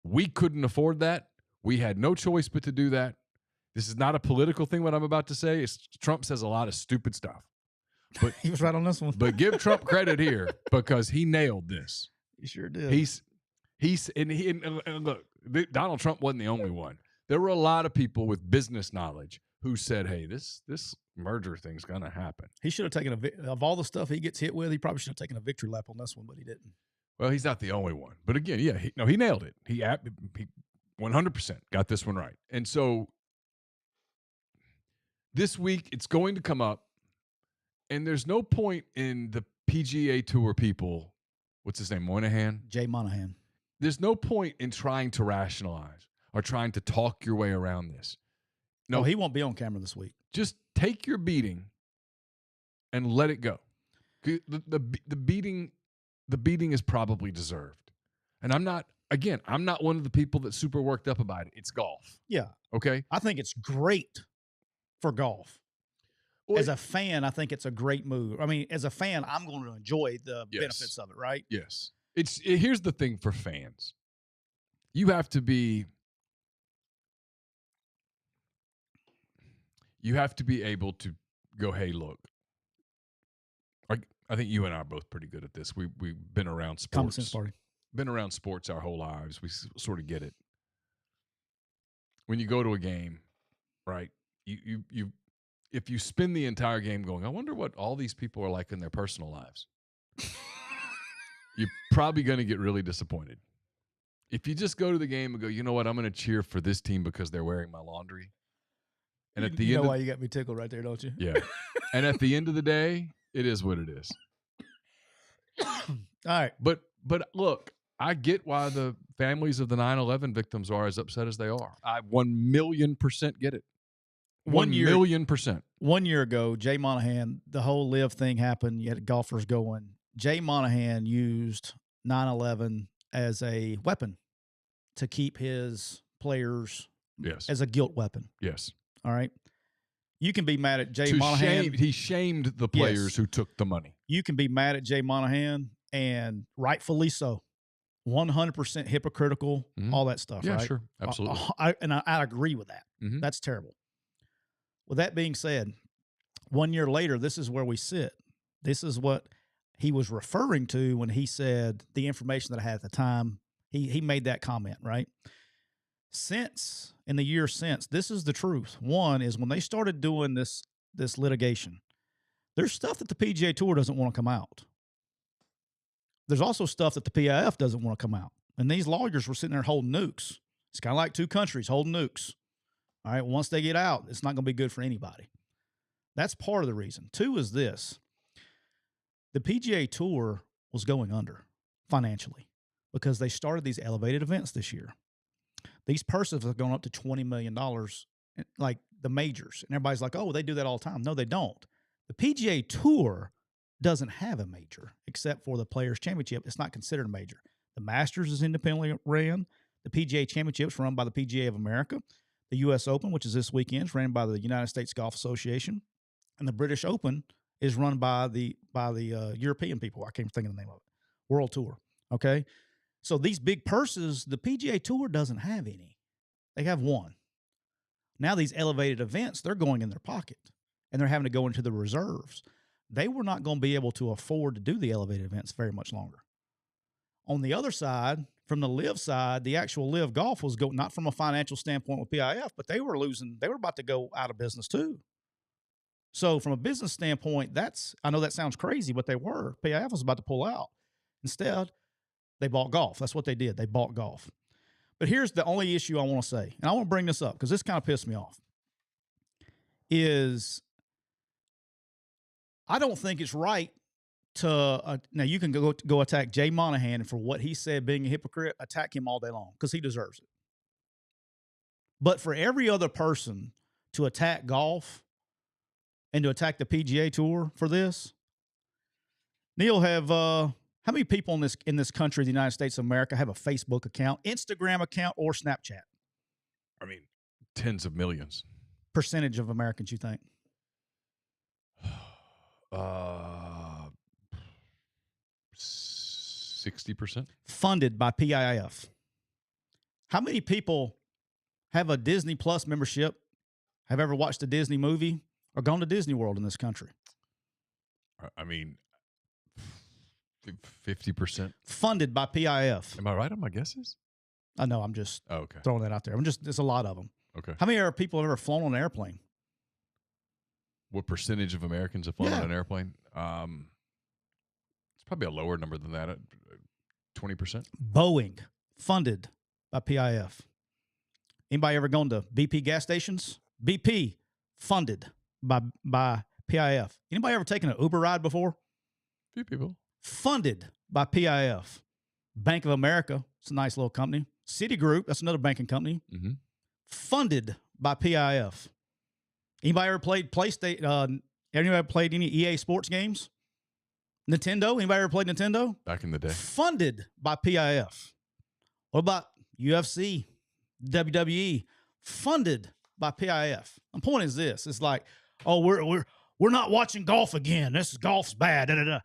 We couldn't afford that. We had no choice but to do that. This is not a political thing, what I'm about to say. Trump says a lot of stupid stuff. But he was right on this one. But give Trump credit here, because he nailed this. He sure did. And look, Donald Trump wasn't the only one. There were a lot of people with business knowledge who said, "Hey, this merger thing's gonna happen." He should have taken of all the stuff he gets hit with. He probably should have taken a victory lap on this one, but he didn't. Well, he's not the only one. But again, yeah, he nailed it. He 100% got this one right. And so this week it's going to come up, and there's no point in the PGA Tour people. What's his name? Moynihan? Jay Monahan. There's no point in trying to rationalize or trying to talk your way around this. No, he won't be on camera this week. Just take your beating and let it go. The beating is probably deserved. And I'm not one of the people that's super worked up about it. It's golf. Yeah. Okay. I think it's great for golf. Well, as a fan, I think it's a great move. I mean, as a fan, I'm going to enjoy the benefits of it, right? Yes. Here's the thing for fans. You have to be able to go, hey, look. I think you and I are both pretty good at this. We've been around sports. Common sense party. Been around sports our whole lives. We sort of get it. When you go to a game, right? You if you spend the entire game going, I wonder what all these people are like in their personal lives. You're probably going to get really disappointed. If you just go to the game and go, you know what, I'm going to cheer for this team because they're wearing my laundry. And at the end, why you got me tickled right there, don't you? Yeah. And at the end of the day, it is what it is. All right. But look, I get why the families of the 9/11 victims are as upset as they are. I 1,000,000% get it. 1,000,000%. 1 year ago, Jay Monahan, the whole LIV thing happened. You had golfers going. Jay Monahan used 9/11 as a weapon to keep his players as a guilt weapon. Yes. All right. You can be mad at Jay Monahan. He shamed the players who took the money. You can be mad at Jay Monahan, and rightfully so. 100% hypocritical, all that stuff, yeah, right? Yeah, sure. Absolutely. I agree with that. Mm-hmm. That's terrible. With that being said, 1 year later, this is where we sit. This is what he was referring to when he said the information that I had at the time. He made that comment, right? In the year since, this is the truth. One is when they started doing this litigation, there's stuff that the PGA Tour doesn't want to come out. There's also stuff that the PIF doesn't want to come out. And these lawyers were sitting there holding nukes. It's kind of like two countries holding nukes. All right, once they get out, it's not going to be good for anybody. That's part of the reason. Two is this. The PGA Tour was going under financially because they started these elevated events this year. These purses have gone up to $20 million, like the majors. And everybody's like, oh, they do that all the time. No, they don't. The PGA Tour doesn't have a major except for the Players' Championship. It's not considered a major. The Masters is independently ran. The PGA Championship is run by the PGA of America. The U.S. Open, which is this weekend, is ran by the United States Golf Association. And the British Open is run by the European people. I can't think of the name of it. World Tour. Okay? So these big purses, the PGA Tour doesn't have any. They have one. Now these elevated events, they're going in their pocket, and they're having to go into the reserves. They were not going to be able to afford to do the elevated events very much longer. On the other side, from the LIV side, the actual LIV Golf was going, not from a financial standpoint with PIF, but they were about to go out of business too. So from a business standpoint, I know that sounds crazy, but they were. PIF was about to pull out. Instead, they bought golf. That's what they did. They bought golf. But here's the only issue I want to say, and I want to bring this up because this kind of pissed me off, is I don't think it's right to now you can go attack Jay Monahan, and for what he said being a hypocrite, attack him all day long because he deserves it. But for every other person to attack golf and to attack the PGA Tour for this, Neal, how many people in this country, the United States of America, have a Facebook account, Instagram account, or Snapchat? I mean, tens of millions. Percentage of Americans, you think? 60%. Funded by PIF. How many people have a Disney Plus membership, have ever watched a Disney movie, or gone to Disney World in this country? I mean, 50%. Funded by PIF. Am I right on my guesses? I know. I'm just Okay. throwing that out there. There's a lot of them. Okay. How many people have ever flown on an airplane? What percentage of Americans have flown on an airplane? It's probably a lower number than that. 20%. Boeing, funded by PIF. Anybody ever gone to BP gas stations? BP, funded by PIF. Anybody ever taken an Uber ride before? Few people. Funded by PIF. Bank of America, it's a nice little company. Citigroup, that's another banking company. Mm-hmm. Funded by PIF. Anybody ever played PlayStation? Anybody ever played any EA sports games? Nintendo? Anybody ever played Nintendo? Back in the day. Funded by PIF. What about UFC, WWE? Funded by PIF. My point is this: it's like, oh, we're not watching golf again. Golf's bad. Da, da, da.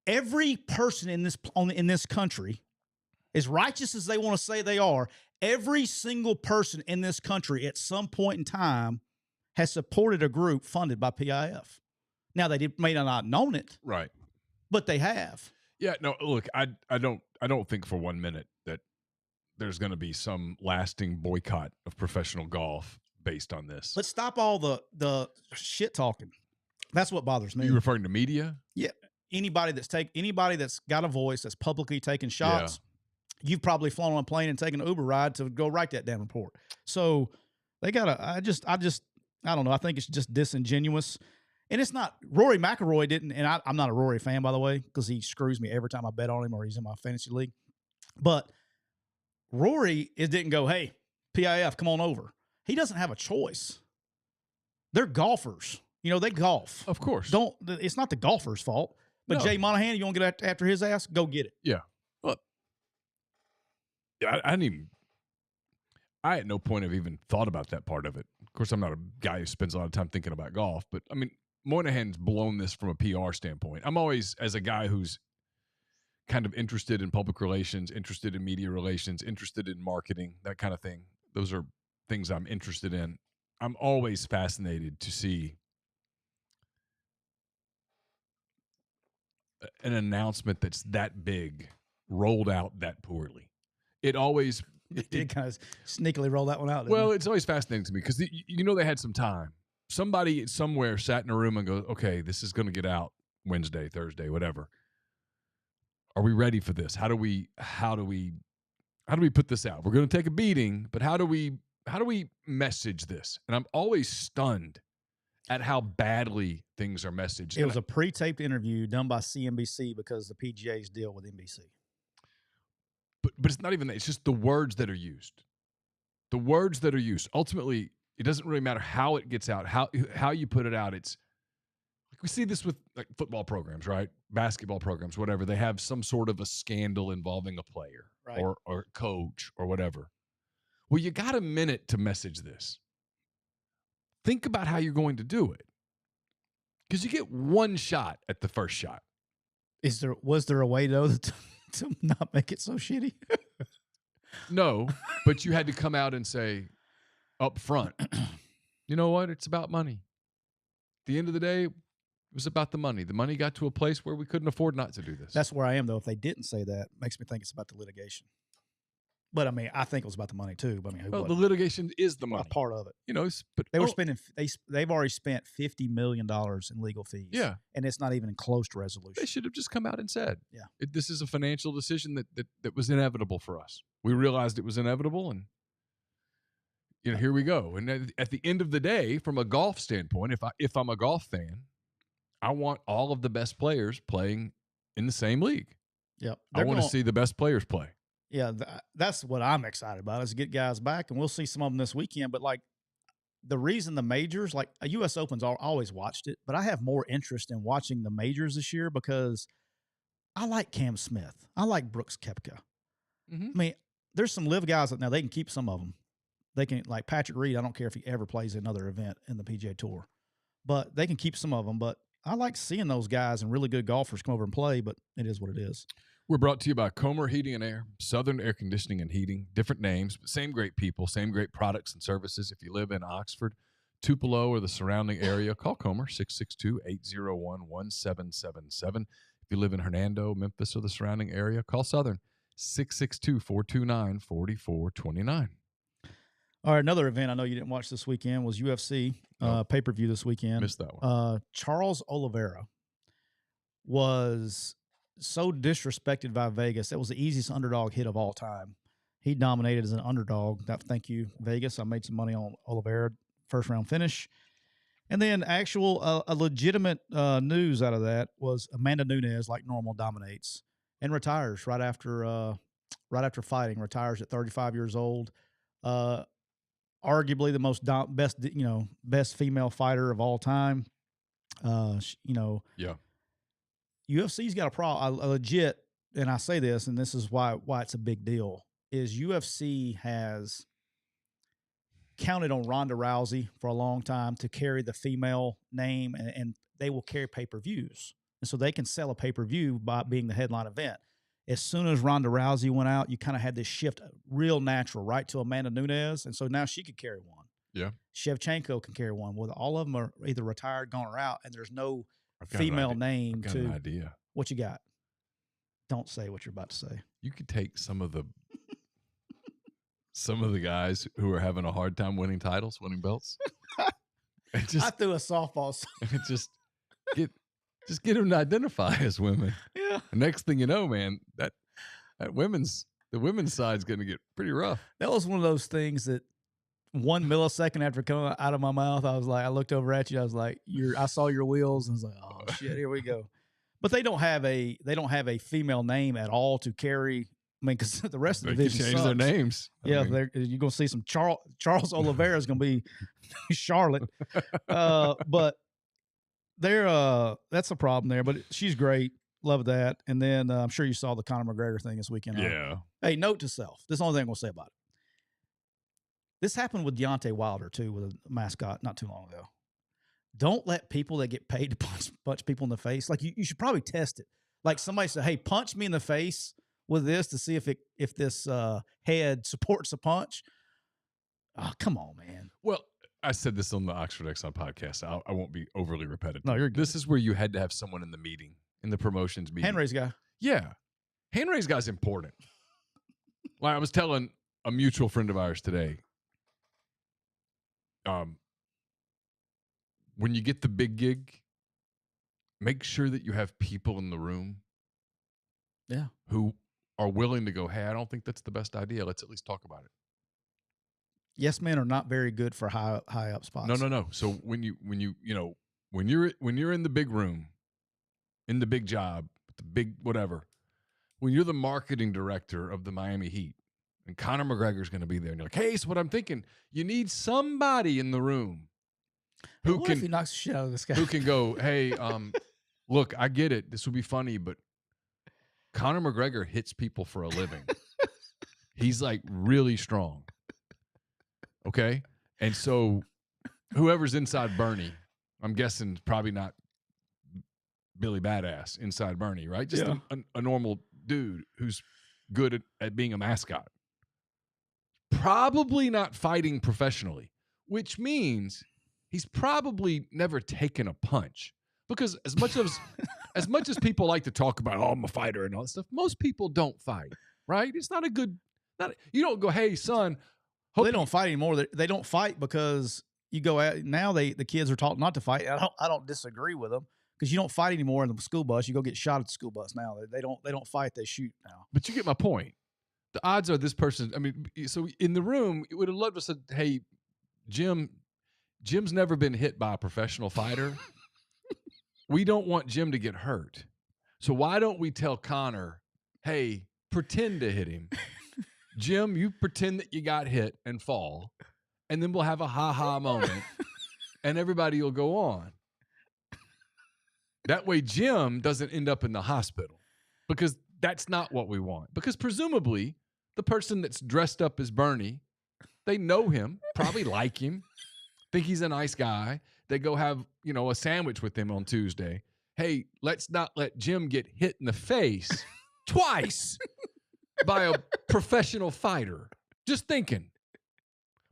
Every person in this country, as righteous as they want to say they are, every single person in this country at some point in time has supported a group funded by PIF. Now may not have known it, right? But they have. Yeah. No. Look, I don't think for 1 minute that there's going to be some lasting boycott of professional golf based on this. Let's stop all the shit talking. That's what bothers me. You referring to media? Yeah. Anybody that's got a voice that's publicly taking shots. Yeah. You've probably flown on a plane and taken an Uber ride to go write that damn report. So they gotta. I don't know. I think it's just disingenuous. And it's not. Rory McIlroy didn't, and I'm not a Rory fan, by the way, because he screws me every time I bet on him or he's in my fantasy league. But Rory didn't go, hey, PIF, come on over. He doesn't have a choice. They're golfers. They golf. Of course. It's not the golfer's fault. But no. Jay Monahan, you want to get after his ass? Go get it. Yeah. Well, I had no point of even thought about that part of it. Of course, I'm not a guy who spends a lot of time thinking about golf, but I mean, Monahan's blown this from a PR standpoint. I'm always, as a guy who's kind of interested in public relations, interested in media relations, interested in marketing, that kind of thing. Those are things I'm interested in. I'm always fascinated to see an announcement that's that big rolled out that poorly. It always... It did kind of sneakily roll that one out. Well, it's always fascinating to me because they had some time. Somebody somewhere sat in a room and goes, okay, this is going to get out Wednesday, Thursday, whatever. Are we ready for this? How do we put this out? We're going to take a beating, but how do we message this? And I'm always stunned at how badly things are messaged. It was a pre-taped interview done by CNBC because the PGA's deal with NBC. But it's not even that. It's just the words that are used. The words that are used. Ultimately, it doesn't really matter how it gets out, how you put it out. It's like we see this with like football programs, right? Basketball programs, whatever. They have some sort of a scandal involving a player, right, or coach or whatever. Well, you got a minute to message this. Think about how you're going to do it. Because you get one shot at the first shot. Was there a way, though, to not make it so shitty? No, but you had to come out and say up front, you know what? It's about money. At the end of the day, it was about the money. The money got to a place where we couldn't afford not to do this. That's where I am, though. If they didn't say that, it makes me think it's about the litigation. But I mean, I think it was about the money too. But I mean, the litigation is the money. Part of it. But they were spending. They've already spent $50 million in legal fees. Yeah, and it's not even close to resolution. They should have just come out and said, "Yeah, this is a financial decision that was inevitable for us. We realized it was inevitable, and here we go." And at the end of the day, from a golf standpoint, if I'm a golf fan, I want all of the best players playing in the same league. Yep, I want to see the best players play. Yeah, that's what I'm excited about, is to get guys back, and we'll see some of them this weekend. But, like, the reason the majors, like a U.S. Open's, I always watched it, but I have more interest in watching the majors this year because I like Cam Smith. I like Brooks Koepka. Mm-hmm. I mean, there's some live guys that now they can keep some of them. They can, like Patrick Reed, I don't care if he ever plays another event in the PGA Tour, but they can keep some of them. But I like seeing those guys and really good golfers come over and play, but it is what it is. We're brought to you by Comer Heating and Air, Southern Air Conditioning and Heating. Different names, but same great people, same great products and services. If you live in Oxford, Tupelo, or the surrounding area, call Comer, 662-801-1777. If If you live in Hernando, Memphis, or the surrounding area, call Southern 662-429-4429. All right, another event I know you didn't watch this weekend was UFC pay-per-view this weekend. Missed that one. Charles Oliveira was so disrespected by Vegas. That was the easiest underdog hit of all time. He dominated as an underdog. Thank you, Vegas. I made some money on Oliveira, first round finish. And then a legitimate news out of that was Amanda Nunes, like normal, dominates and retires right after fighting. Retires at 35 years old. Arguably the best female fighter of all time. Yeah. UFC's got a problem. Legit, and I say this, and this is why it's a big deal, is UFC has counted on Ronda Rousey for a long time to carry the female name, and they will carry pay-per-views. And so they can sell a pay-per-view by being the headline event. As soon as Ronda Rousey went out, you kind of had this shift real natural, right, to Amanda Nunes. And so now she could carry one. Yeah. Shevchenko can carry one. Well, all of them are either retired, gone, or out, and there's no female name I've got an idea. What you got? Don't say what you're about to say. You could take some of the guys who are having a hard time winning titles, winning belts. I threw a softball. just get them to identify as women. Yeah. The next thing you know, man, the women's side's going to get pretty rough. That was one of those things that 1 millisecond after coming out of my mouth, I looked over at you. I was like, I saw your wheels, and I was like, oh shit, here we go. But they don't have a female name at all to carry. I mean, because the rest of the division change their names. Yeah, you're going to see some Charles Oliveira is going to be Charlotte, but that's a problem there. But she's great, love that. And then I'm sure you saw the Conor McGregor thing this weekend. Yeah. Hey, note to self: this is the only thing I'm going to say about it. This happened with Deontay Wilder too, with a mascot not too long ago. Don't let people that get paid to punch people in the face. Like you should probably test it. Like somebody said, "Hey, punch me in the face with this to see if this head supports a punch." Oh, come on, man. Well, I said this on the Oxford Exxon podcast. I won't be overly repetitive. No, you're good. This is where you had to have someone in the meeting, in the promotions meeting. Hand raise guy. Yeah. Hand raise guy's important. Like I was telling a mutual friend of ours today, when you get the big gig, make sure that you have people in the room who are willing to go, hey, I don't think that's the best idea. Let's at least talk about it. Yes, men are not very good for high up spots. No. So when you're in the big room, in the big job, the big whatever, when you're the marketing director of the Miami Heat and Conor McGregor's going to be there, and you're like, hey, so what I'm thinking, you need somebody in the room what if he knocks the shit out of this guy? Who can go, hey, look, I get it. This would be funny, but Conor McGregor hits people for a living. He's like really strong. Okay? And so whoever's inside Bernie, I'm guessing probably not Billy Badass inside Bernie, right? Just a normal dude who's good at being a mascot. Probably not fighting professionally, which means he's probably never taken a punch. Because as much as people like to talk about, I'm a fighter and all that stuff, most people don't fight, right? It's not a good, you don't go, hey, son. Well, they don't fight anymore. They don't fight because you go out now. The kids are taught not to fight. I don't disagree with them because you don't fight anymore in the school bus. You go get shot at the school bus now. They don't fight. They shoot now. But you get my point. The odds are this person. I mean, so in the room, it would have loved to say, hey, Jim's never been hit by a professional fighter. We don't want Jim to get hurt. So why don't we tell Conor, hey, pretend to hit him. Jim, you pretend that you got hit and fall, and then we'll have a ha-ha moment, and everybody will go on. That way Jim doesn't end up in the hospital, because that's not what we want. Because presumably the person that's dressed up as Bernie, they know him, probably like him, think he's a nice guy. They go have, a sandwich with him on Tuesday. Hey, let's not let Jim get hit in the face twice by a professional fighter. Just thinking.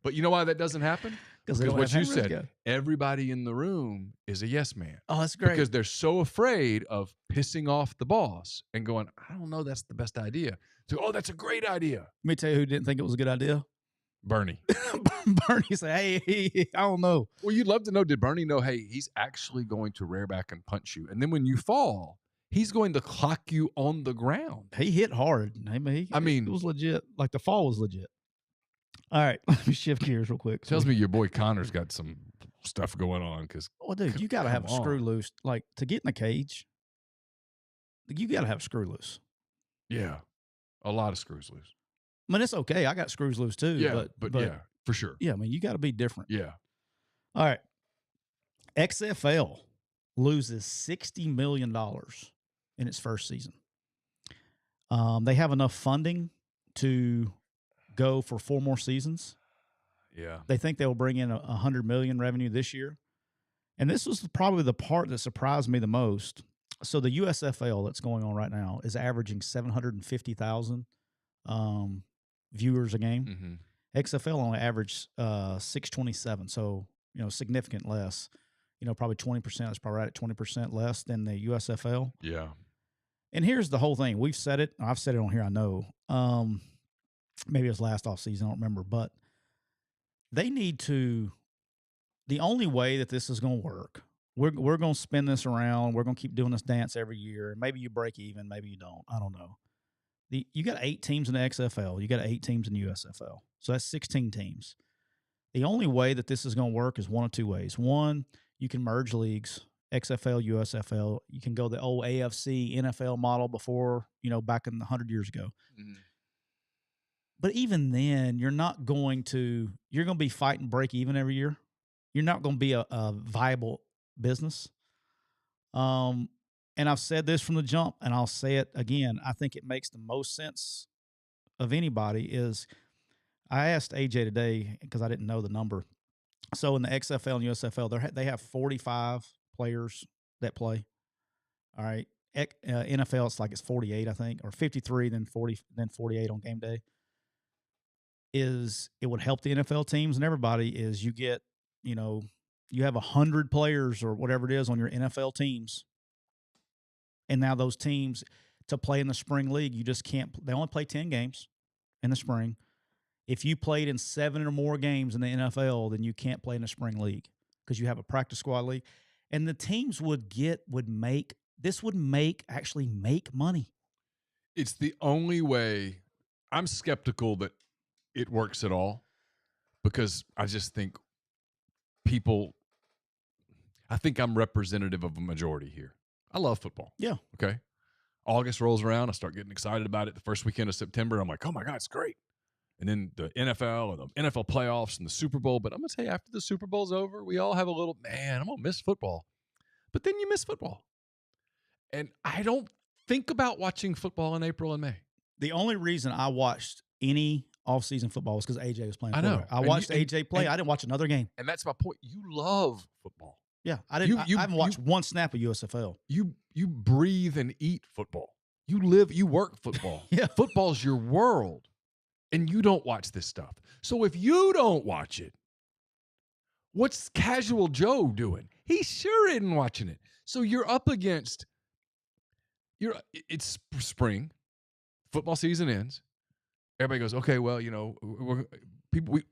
But you know why that doesn't happen? Because what you said, everybody in the room is a yes man. Oh, that's great. Because they're so afraid of pissing off the boss and going, I don't know, that's the best idea. So, oh, that's a great idea. Let me tell you who didn't think it was a good idea. Bernie. Bernie said, hey, I don't know. Well, you'd love to know, did Bernie know, hey, he's actually going to rear back and punch you. And then when you fall, he's going to clock you on the ground. He hit hard. It was legit. Like the fall was legit. All right, let me shift gears real quick. Tells me your boy Connor's got some stuff going on. Well, dude, you got to have a screw loose. Like, to get in the cage, you got to have a screw loose. Yeah, a lot of screws loose. I mean, it's okay. I got screws loose too. Yeah, but yeah, for sure. Yeah, I mean, you got to be different. Yeah. All right. XFL loses $60 million in its first season. They have enough funding to go for 4 more seasons. Yeah. They think they will bring in $100 million revenue this year. And this was probably the part that surprised me the most. So the USFL that's going on right now is averaging 750,000 viewers a game. Mm-hmm. XFL only averaged 627, so significant less. Probably 20%. It's probably right at 20% less than the USFL. Yeah. And here's the whole thing. We've said it. I've said it on here. I know. Maybe it was last off season. I don't remember, but they need to. The only way that this is going to work, we're going to spin this around. We're going to keep doing this dance every year. Maybe you break even. Maybe you don't. I don't know. You got 8 teams in the XFL. You got 8 teams in the USFL. So that's 16 teams. The only way that this is going to work is one of 2 ways. One, you can merge leagues, XFL, USFL. You can go the old AFC, NFL model before, back in 100 years ago. Mm-hmm. But even then, you're going to be fighting break even every year. You're not going to be a viable business. And I've said this from the jump, and I'll say it again. I think it makes the most sense of anybody is I asked AJ today because I didn't know the number. So in the XFL and USFL, they have 45 players that play. All right. NFL, it's 48, I think, or 53, then 40, then 48 on game day. It would help the NFL teams and everybody is you get, you have 100 players or whatever it is on your NFL teams. And now those teams to play in the spring league, you just can't, they only play 10 games in the spring. If you played in 7 or more games in the NFL, then you can't play in the spring league because you have a practice squad league. And the teams would make money. It's the only way. I'm skeptical that it works at all because I just think I think I'm representative of a majority here. I love football. Yeah. Okay. August rolls around. I start getting excited about it. The first weekend of September, I'm like, oh my God, it's great. And then the NFL and the NFL playoffs and the Super Bowl. But I'm going to tell you, after the Super Bowl's over, we all have a little, man, I'm going to miss football. But then you miss football. And I don't think about watching football in April and May. The only reason I watched any off-season football was because AJ was playing. I know. I watched AJ play. I didn't watch another game. And that's my point. You love football. Yeah, I didn't. I haven't watched one snap of USFL. You breathe and eat football. You work football. Yeah, football's your world, and you don't watch this stuff. So if you don't watch it, what's casual Joe doing? He sure isn't watching it. So you're up against. It's spring, football season ends. Everybody goes, okay, well,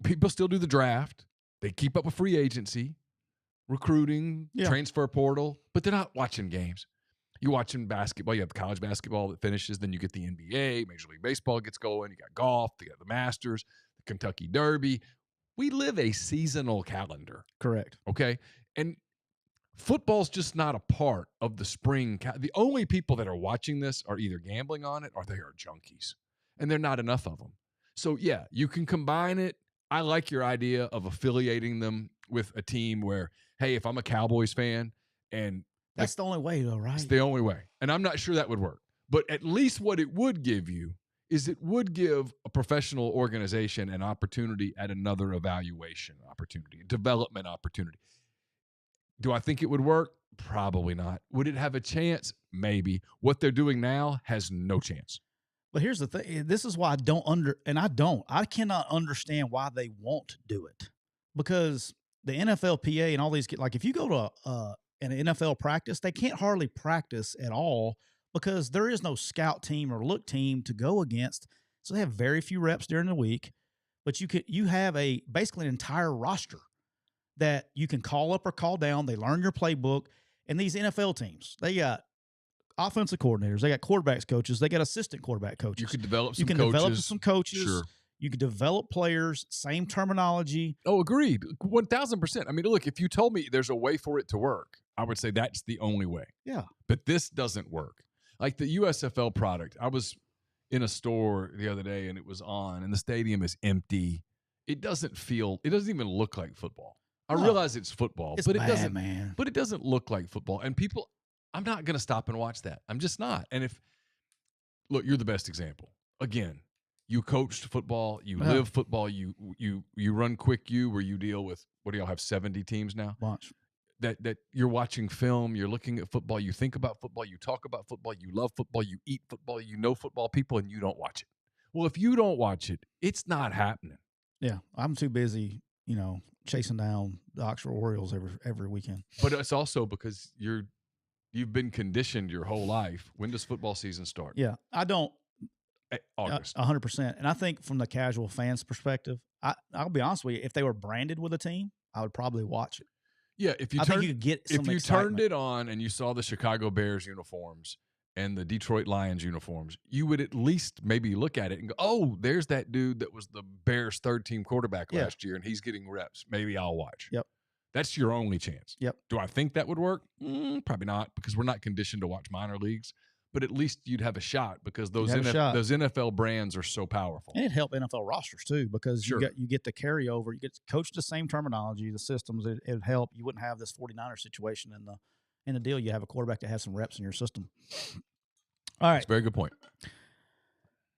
people still do the draft. They keep up with free agency, recruiting, transfer portal, but they're not watching games. You're watching basketball. You have college basketball that finishes. Then you get the NBA. Major League Baseball gets going. You got golf. You got the Masters, the Kentucky Derby. We live a seasonal calendar. Correct. Okay? And football's just not a part of the spring. The only people that are watching this are either gambling on it or they are junkies. And there are not enough of them. So, yeah, you can combine it. I like your idea of affiliating them with a team where, hey, if I'm a Cowboys fan and that's the only way, though, right? It's the only way. And I'm not sure that would work. But at least what it would give you is it would give a professional organization an opportunity at another evaluation opportunity, development opportunity. Do I think it would work? Probably not. Would it have a chance? Maybe. What they're doing now has no chance. But here's the thing. This is why I cannot understand why they won't do it. because the NFLPA and all these, like if you go to an NFL practice, they can't hardly practice at all because there is no scout team or look team to go against. So they have very few reps during the week, but you have basically an entire roster that you can call up or call down. They learn your playbook. And these NFL teams, they got offensive coordinators, they got quarterbacks coaches, they got assistant quarterback coaches. You could develop some you can coaches. develop some coaches. Sure. You can develop players, same terminology. Oh, agreed. 1,000%. I mean, look, if you told me there's a way for it to work, I would say that's the only way. Yeah. But this doesn't work. Like the USFL product, I was in a store the other day and it was on and the stadium is empty. It doesn't even look like football. I realize it's football, but it doesn't look like football. And people, I'm not going to stop and watch that. I'm just not. And look, you're the best example. Again, you coached football, you live football, you run Quick U where you deal with, what do y'all have, 70 teams now? Bunch. That you're watching film, you're looking at football, you think about football, you talk about football, you love football, you eat football, you know football people, and you don't watch it. Well, if you don't watch it, it's not happening. Yeah, I'm too busy, chasing down the Oxford Orioles every weekend. But it's also because you've been conditioned your whole life. When does football season start? Yeah, I don't. August. 100%. And I think from the casual fans' perspective, I'll be honest with you, if they were branded with a team, I would probably watch it. Yeah, if you turned it on and you saw the Chicago Bears uniforms and the Detroit Lions uniforms, you would at least maybe look at it and go, "Oh, there's that dude that was the Bears' third-team quarterback last year, and he's getting reps. Maybe I'll watch." Yep. That's your only chance. Yep. Do I think that would work? Probably not, because we're not conditioned to watch minor leagues. But at least you'd have a shot because those NFL brands are so powerful. And it helped NFL rosters too because you get the carryover. You get to coach the same terminology, the systems. It'd help. You wouldn't have this 49er situation in the deal. You have a quarterback that has some reps in your system. All right. That's a very good point.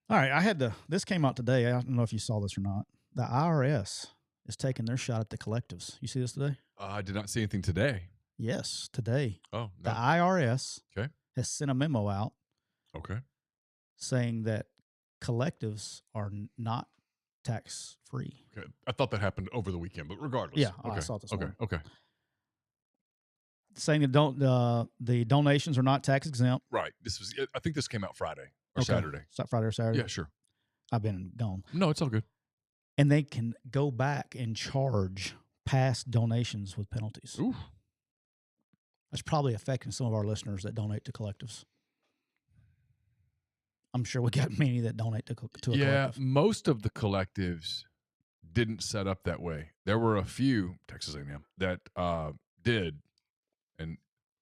All right. This came out today. I don't know if you saw this or not. The IRS is taking their shot at the collectives. You see this today? I did not see anything today. Yes, today. Oh, no. The IRS has sent a memo out saying that collectives are not tax-free. Okay. I thought that happened over the weekend, but regardless. Yeah, I saw it this morning. Okay. Saying that the donations are not tax-exempt. Right. I think this came out Friday or Saturday. Is that Friday or Saturday? Yeah, sure. I've been gone. No, it's all good. And they can go back and charge past donations with penalties. Ooh. That's probably affecting some of our listeners that donate to collectives. I'm sure we got many that donate to a collective. Yeah, most of the collectives didn't set up that way. There were a few, Texas A&M, that did, and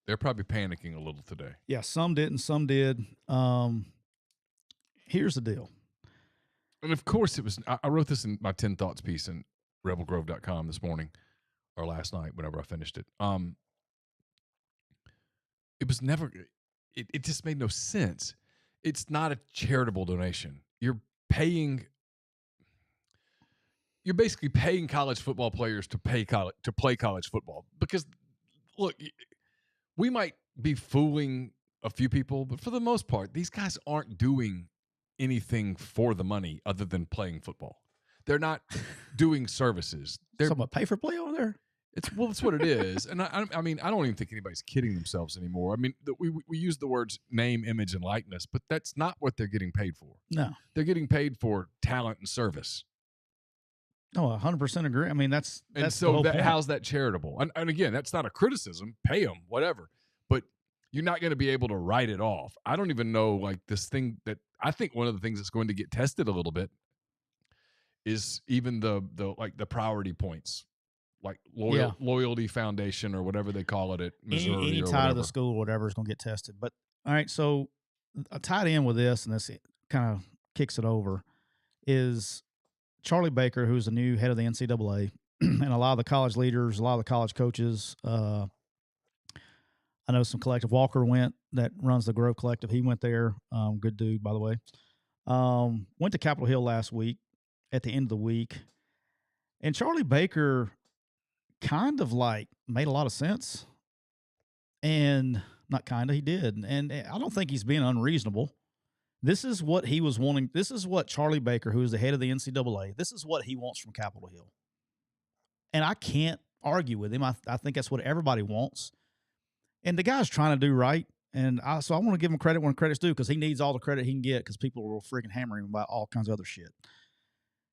they're probably panicking a little today. Yeah, some didn't, some did. Here's the deal. And of course, I wrote this in my 10 Thoughts piece in rebelgrove.com this morning, or last night, whenever I finished it. It was never, it just made no sense. It's not a charitable donation. You're basically paying college football players to play college football. Because, look, we might be fooling a few people, but for the most part, these guys aren't doing anything for the money other than playing football. They're not doing services. Someone pay for play over there? That's what it is. And I mean, I don't even think anybody's kidding themselves anymore. I mean, we use the words name, image, and likeness, but that's not what they're getting paid for. No. They're getting paid for talent and service. No, 100% agree. I mean, that's so how's that charitable? And again, that's not a criticism. Pay them, whatever. But you're not going to be able to write it off. I don't even know, like, this thing that I think one of the things that's going to get tested a little bit is even the priority points. Like Loyalty Foundation or whatever they call it at Missouri. Any tie to the school or whatever is going to get tested. But, all right, so tied in with this, and this kind of kicks it over, is Charlie Baker, who's the new head of the NCAA, and a lot of the college leaders, a lot of the college coaches. I know some collective. Walker that runs the Grove Collective. He went there. Good dude, by the way. Went to Capitol Hill last week at the end of the week. And Charlie Baker kind of like made a lot of sense, and not kind of, he did. And I don't think he's being unreasonable. This is what he was wanting. This is what Charlie Baker, who is the head of the NCAA, this is what he wants from Capitol Hill. And I can't argue with him. I think that's what everybody wants. And the guy's trying to do right. And so I want to give him credit when credit's due, because he needs all the credit he can get, because people will freaking hammer him about all kinds of other shit.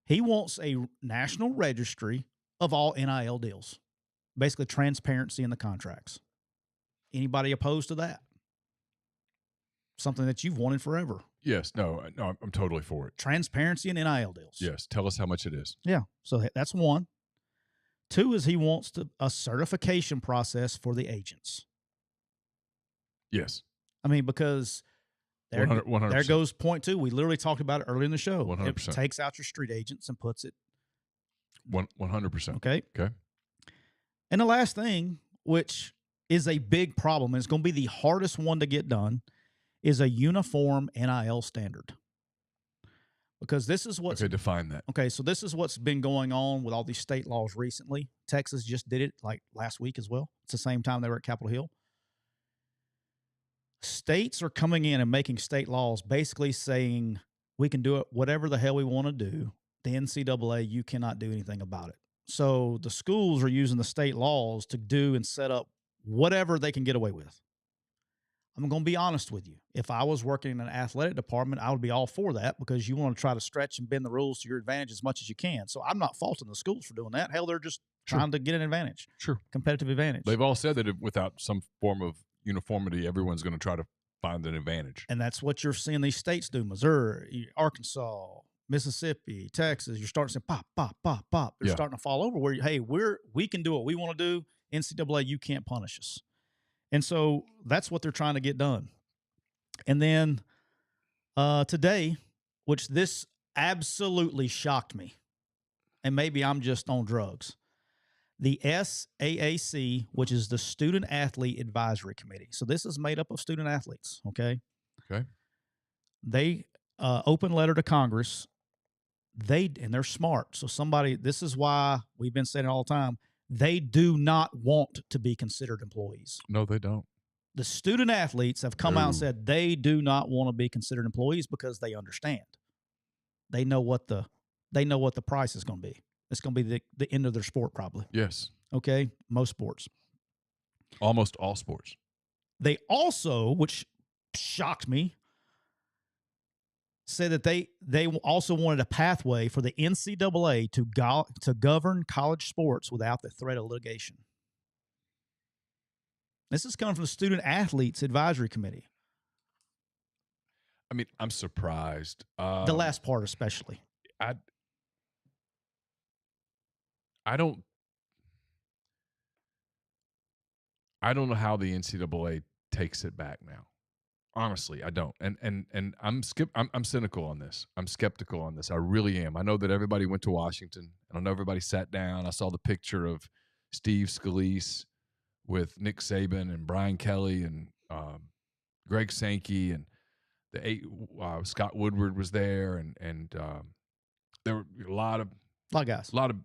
He wants a national registry of all NIL deals, basically transparency in the contracts. Anybody opposed to that? Something that you've wanted forever. Yes. No, I'm totally for it. Transparency in NIL deals. Yes. Tell us how much it is. Yeah. So that's one. Two is he wants a certification process for the agents. Yes. I mean, because there 100%. There goes point two. We literally talked about it earlier in the show. 100%. It takes out your street agents and puts it 100%. Okay. Okay. And the last thing, which is a big problem, and it's going to be the hardest one to get done, is a uniform NIL standard. Because this is what's... Okay, define that. Okay, so this is what's been going on with all these state laws recently. Texas just did it like last week as well. It's the same time they were at Capitol Hill. States are coming in and making state laws basically saying we can do it whatever the hell we want to do. The NCAA, you cannot do anything about it. So the schools are using the state laws to do and set up whatever they can get away with. I'm going to be honest with you. If I was working in an athletic department, I would be all for that, because you want to try to stretch and bend the rules to your advantage as much as you can. So I'm not faulting the schools for doing that. Hell, they're just trying to get an advantage. Sure. Competitive advantage. They've all said that without some form of uniformity, everyone's going to try to find an advantage. And that's what you're seeing these states do. Missouri, Arkansas, Mississippi, Texas. You're starting to say pop, pop, pop, pop. They're starting to fall over where, hey, we can do what we want to do. NCAA, you can't punish us. And so that's what they're trying to get done. And then today, which this absolutely shocked me, and maybe I'm just on drugs, the SAAC, which is the Student Athlete Advisory Committee. So this is made up of student athletes, okay? Okay. They open letter to Congress. And they're smart. So this is why we've been saying it all the time, they do not want to be considered employees. No, they don't. The student athletes have come out and said they do not want to be considered employees, because they understand. They know what the price is going to be. It's going to be the end of their sport, probably. Yes. Okay? Most sports. Almost all sports. They also, which shocked me, said that they also wanted a pathway for the NCAA to govern college sports without the threat of litigation. This is coming from the Student Athletes Advisory Committee. I mean, I'm surprised. The last part especially. I don't know how the NCAA takes it back now. Honestly, I don't. And I'm cynical on this. I'm skeptical on this. I really am. I know that everybody went to Washington, and I know everybody sat down. I saw the picture of Steve Scalise with Nick Saban and Brian Kelly and Greg Sankey, and Scott Woodward was there, and there were a lot of guys, a lot of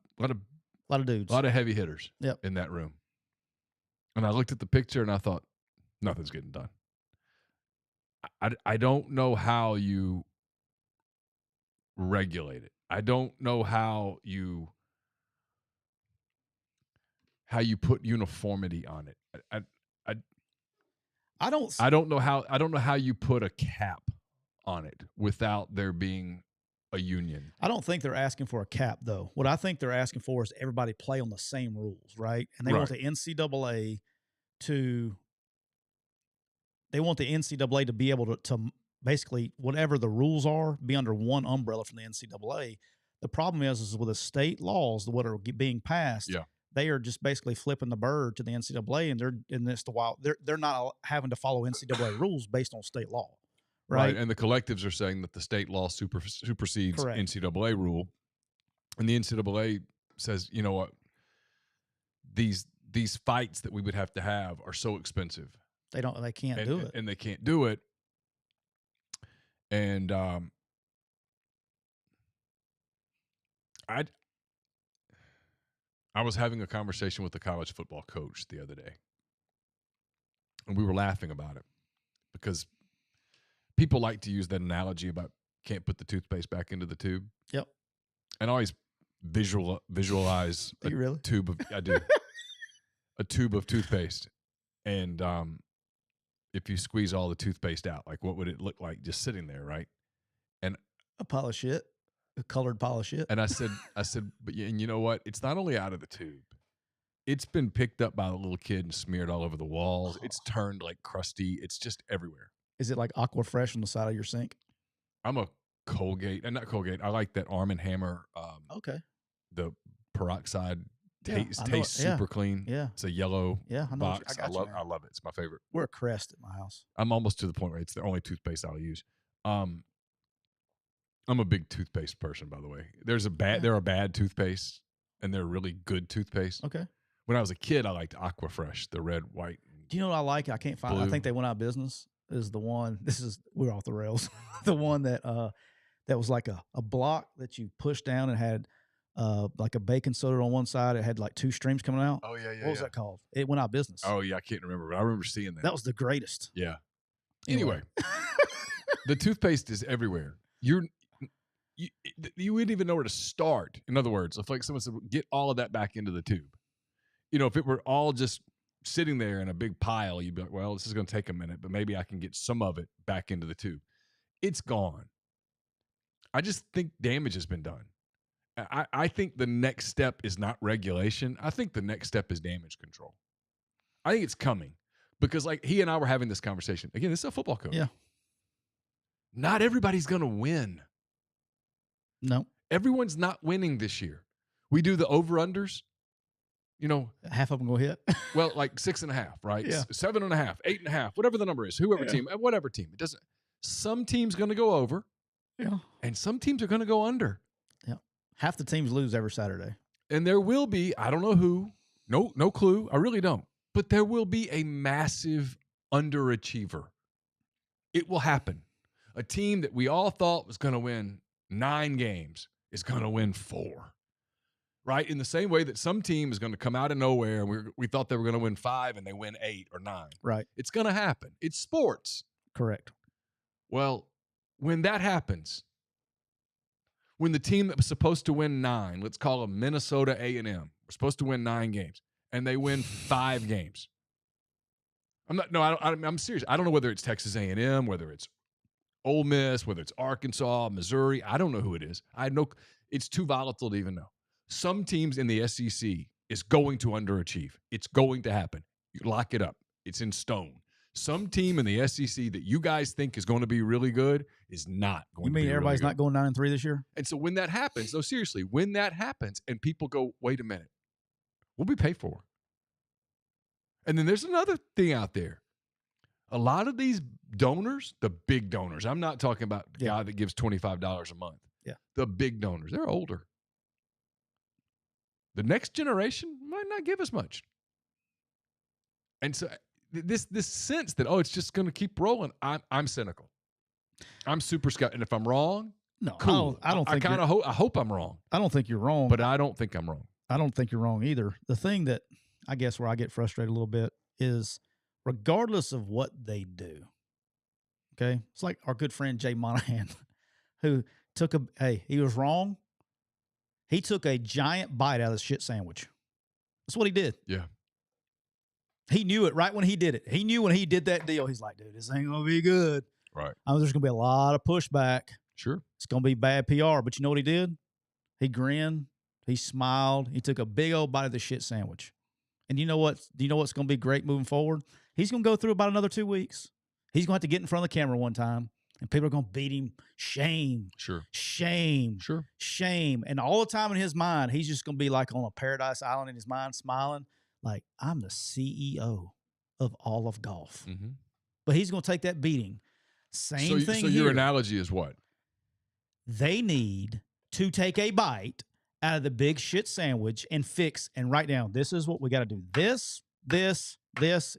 dudes, a lot of heavy hitters in that room. And I looked at the picture and I thought, nothing's getting done. I don't know how you regulate it. I don't know how you put uniformity on it. I don't know how you put a cap on it without there being a union. I don't think they're asking for a cap, though. What I think they're asking for is everybody play on the same rules, right? And they want the NCAA to be able to basically, whatever the rules are, be under one umbrella from the NCAA. The problem is with the state laws that are being passed, they are just basically flipping the bird to the NCAA, and they're not having to follow NCAA rules based on state law. Right. And the collectives are saying that the state law supersedes NCAA rule. And the NCAA says, you know what, these fights that we would have to have are so expensive. They can't do it. And they can't do it. And I was having a conversation with a college football coach the other day, and we were laughing about it because people like to use that analogy about can't put the toothpaste back into the tube. Yep. And I always visualize Do you really? I do a tube of toothpaste, and if you squeeze all the toothpaste out, like what would it look like just sitting there, right? And A pile of shit, a colored pile of shit. and I said, but and you know what? It's not only out of the tube. It's been picked up by the little kid and smeared all over the walls. It's turned like crusty. It's just everywhere. Is it like Aqua Fresh on the side of your sink? I'm a Colgate, and not Colgate. I like that Arm & Hammer. Okay. The peroxide Yeah, tastes super clean. Yeah. It's a yellow Yeah, I know. box. I got I love it. It's my favorite. We're a Crest at my house. I'm almost to the point where it's the only toothpaste I'll use. I'm a big toothpaste person, by the way. There are bad toothpaste, and they're really good toothpaste. Okay. When I was a kid, I liked Aqua Fresh, the red, white. Do you know what I like? I can't find it. I think they went out of business. Is the one, we're off the rails. The one that was like a block that you push down and had like a baking soda on one side. It had like two streams coming out. Oh, yeah. What was that called? It went out of business. Oh, yeah. I can't remember, but I remember seeing that. That was the greatest. Yeah. Anyway, the toothpaste is everywhere. You wouldn't even know where to start. In other words, if like someone said, get all of that back into the tube. If it were all just sitting there in a big pile, you'd be like, well, this is going to take a minute, but maybe I can get some of it back into the tube. It's gone. I just think damage has been done. I think the next step is not regulation. I think the next step is damage control. I think it's coming because like he and I were having this conversation. Again, this is a football coach. Yeah. Not everybody's going to win. No. Everyone's not winning this year. We do the over-unders. Half of them go hit. Well, like 6.5, right? Yeah. 7.5, 8.5, whatever the number is, whatever team. It doesn't. Some team's going to go over. Yeah. And some teams are going to go under. Yeah. Half the teams lose every Saturday. And there will be, I don't know who, no clue. I really don't. But there will be a massive underachiever. It will happen. A team that we all thought was going to win 9 games is going to win 4. Right? In the same way that some team is going to come out of nowhere and we thought they were going to win 5 and they win 8 or 9. Right. It's going to happen. It's sports. Correct. Well, when that happens, when the team that was supposed to win 9, let's call them Minnesota A&M, we're supposed to win 9 games, and they win 5 games. I'm serious. I don't know whether it's Texas A&M, whether it's Ole Miss, whether it's Arkansas, Missouri. I don't know who it is. It's too volatile to even know. Some teams in the SEC is going to underachieve. It's going to happen. You lock it up. It's in stone. Some team in the SEC that you guys think is going to be really good is not going to be really good. You mean everybody's not going 9-3 this year? And so when that happens, no, seriously, when that happens and people go, wait a minute, we'll be paid for. And then there's another thing out there. A lot of these donors, the big donors, I'm not talking about the guy that gives $25 a month. Yeah. The big donors, they're older. The next generation might not give as much. And so this sense that, it's just going to keep rolling, I'm cynical. I'm super skeptical. And if I'm wrong, no, cool. I don't think I hope I'm wrong. I don't think you're wrong. But I don't think I'm wrong. I don't think you're wrong either. The thing that I guess where I get frustrated a little bit is regardless of what they do, okay? It's like our good friend Jay Monahan who he was wrong. He took a giant bite out of the shit sandwich. That's what he did. Yeah. He knew it right when he did it. He knew when he did that deal, he's like, dude, this ain't going to be good. Right. There's going to be a lot of pushback. Sure. It's going to be bad PR. But you know what he did? He grinned. He smiled. He took a big old bite of the shit sandwich. And you know what? Do you know what's going to be great moving forward? He's going to go through about another 2 weeks. He's going to have to get in front of the camera one time. And people are going to beat him. Shame. Sure. Shame. Sure. Shame. And all the time in his mind, he's just going to be like on a paradise island in his mind, smiling, like, I'm the CEO of all of golf. Mm-hmm. But he's going to take that beating. Same thing So here. your analogy is what? They need to take a bite out of the big shit sandwich and fix and write down, this is what we got to do. This,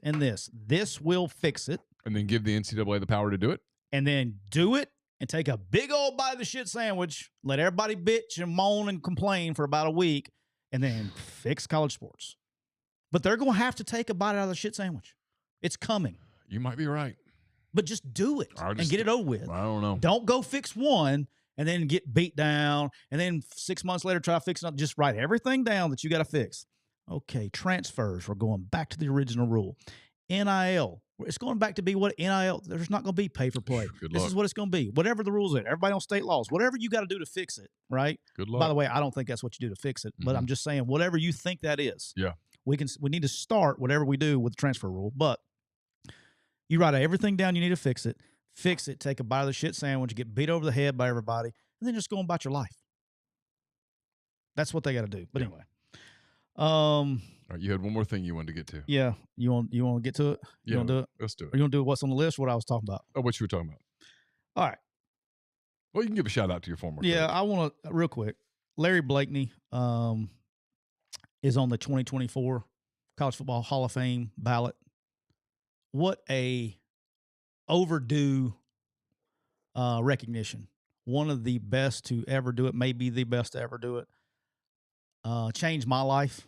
and this. This will fix it. And then give the NCAA the power to do it? And then do it and take a big old bite of the shit sandwich, let everybody bitch and moan and complain for about a week, and then fix college sports. But they're going to have to take a bite out of the shit sandwich. It's coming. You might be right. But just do it and get it over with. I don't know. Don't go fix one and then get beat down, and then 6 months later try to fix it up. Just write everything down that you got to fix. Okay, transfers, we're going back to the original rule. NIL, it's going back to be what NIL, there's not going to be pay for play. This is what it's going to be. Whatever the rules are, everybody on state laws, whatever you got to do to fix it, right? Good luck. By the way, I don't think that's what you do to fix it, but I'm just saying whatever you think that is. Yeah. We need to start whatever we do with the transfer rule, but you write everything down you need to fix it, take a bite of the shit sandwich, get beat over the head by everybody, and then just go on about your life. That's what they got to do. But anyway. All right, you had one more thing you wanted to get to. Yeah. You want to get to it? You want to do it? Let's do it. Are you going to do what's on the list? What I was talking about? Oh, what you were talking about. All right. Well, you can give a shout out to your former Yeah, coach. I want to, real quick, Larry Blakeney is on the 2024 College Football Hall of Fame ballot. What a overdue recognition. One of the best to ever do it, maybe the best to ever do it. Changed my life.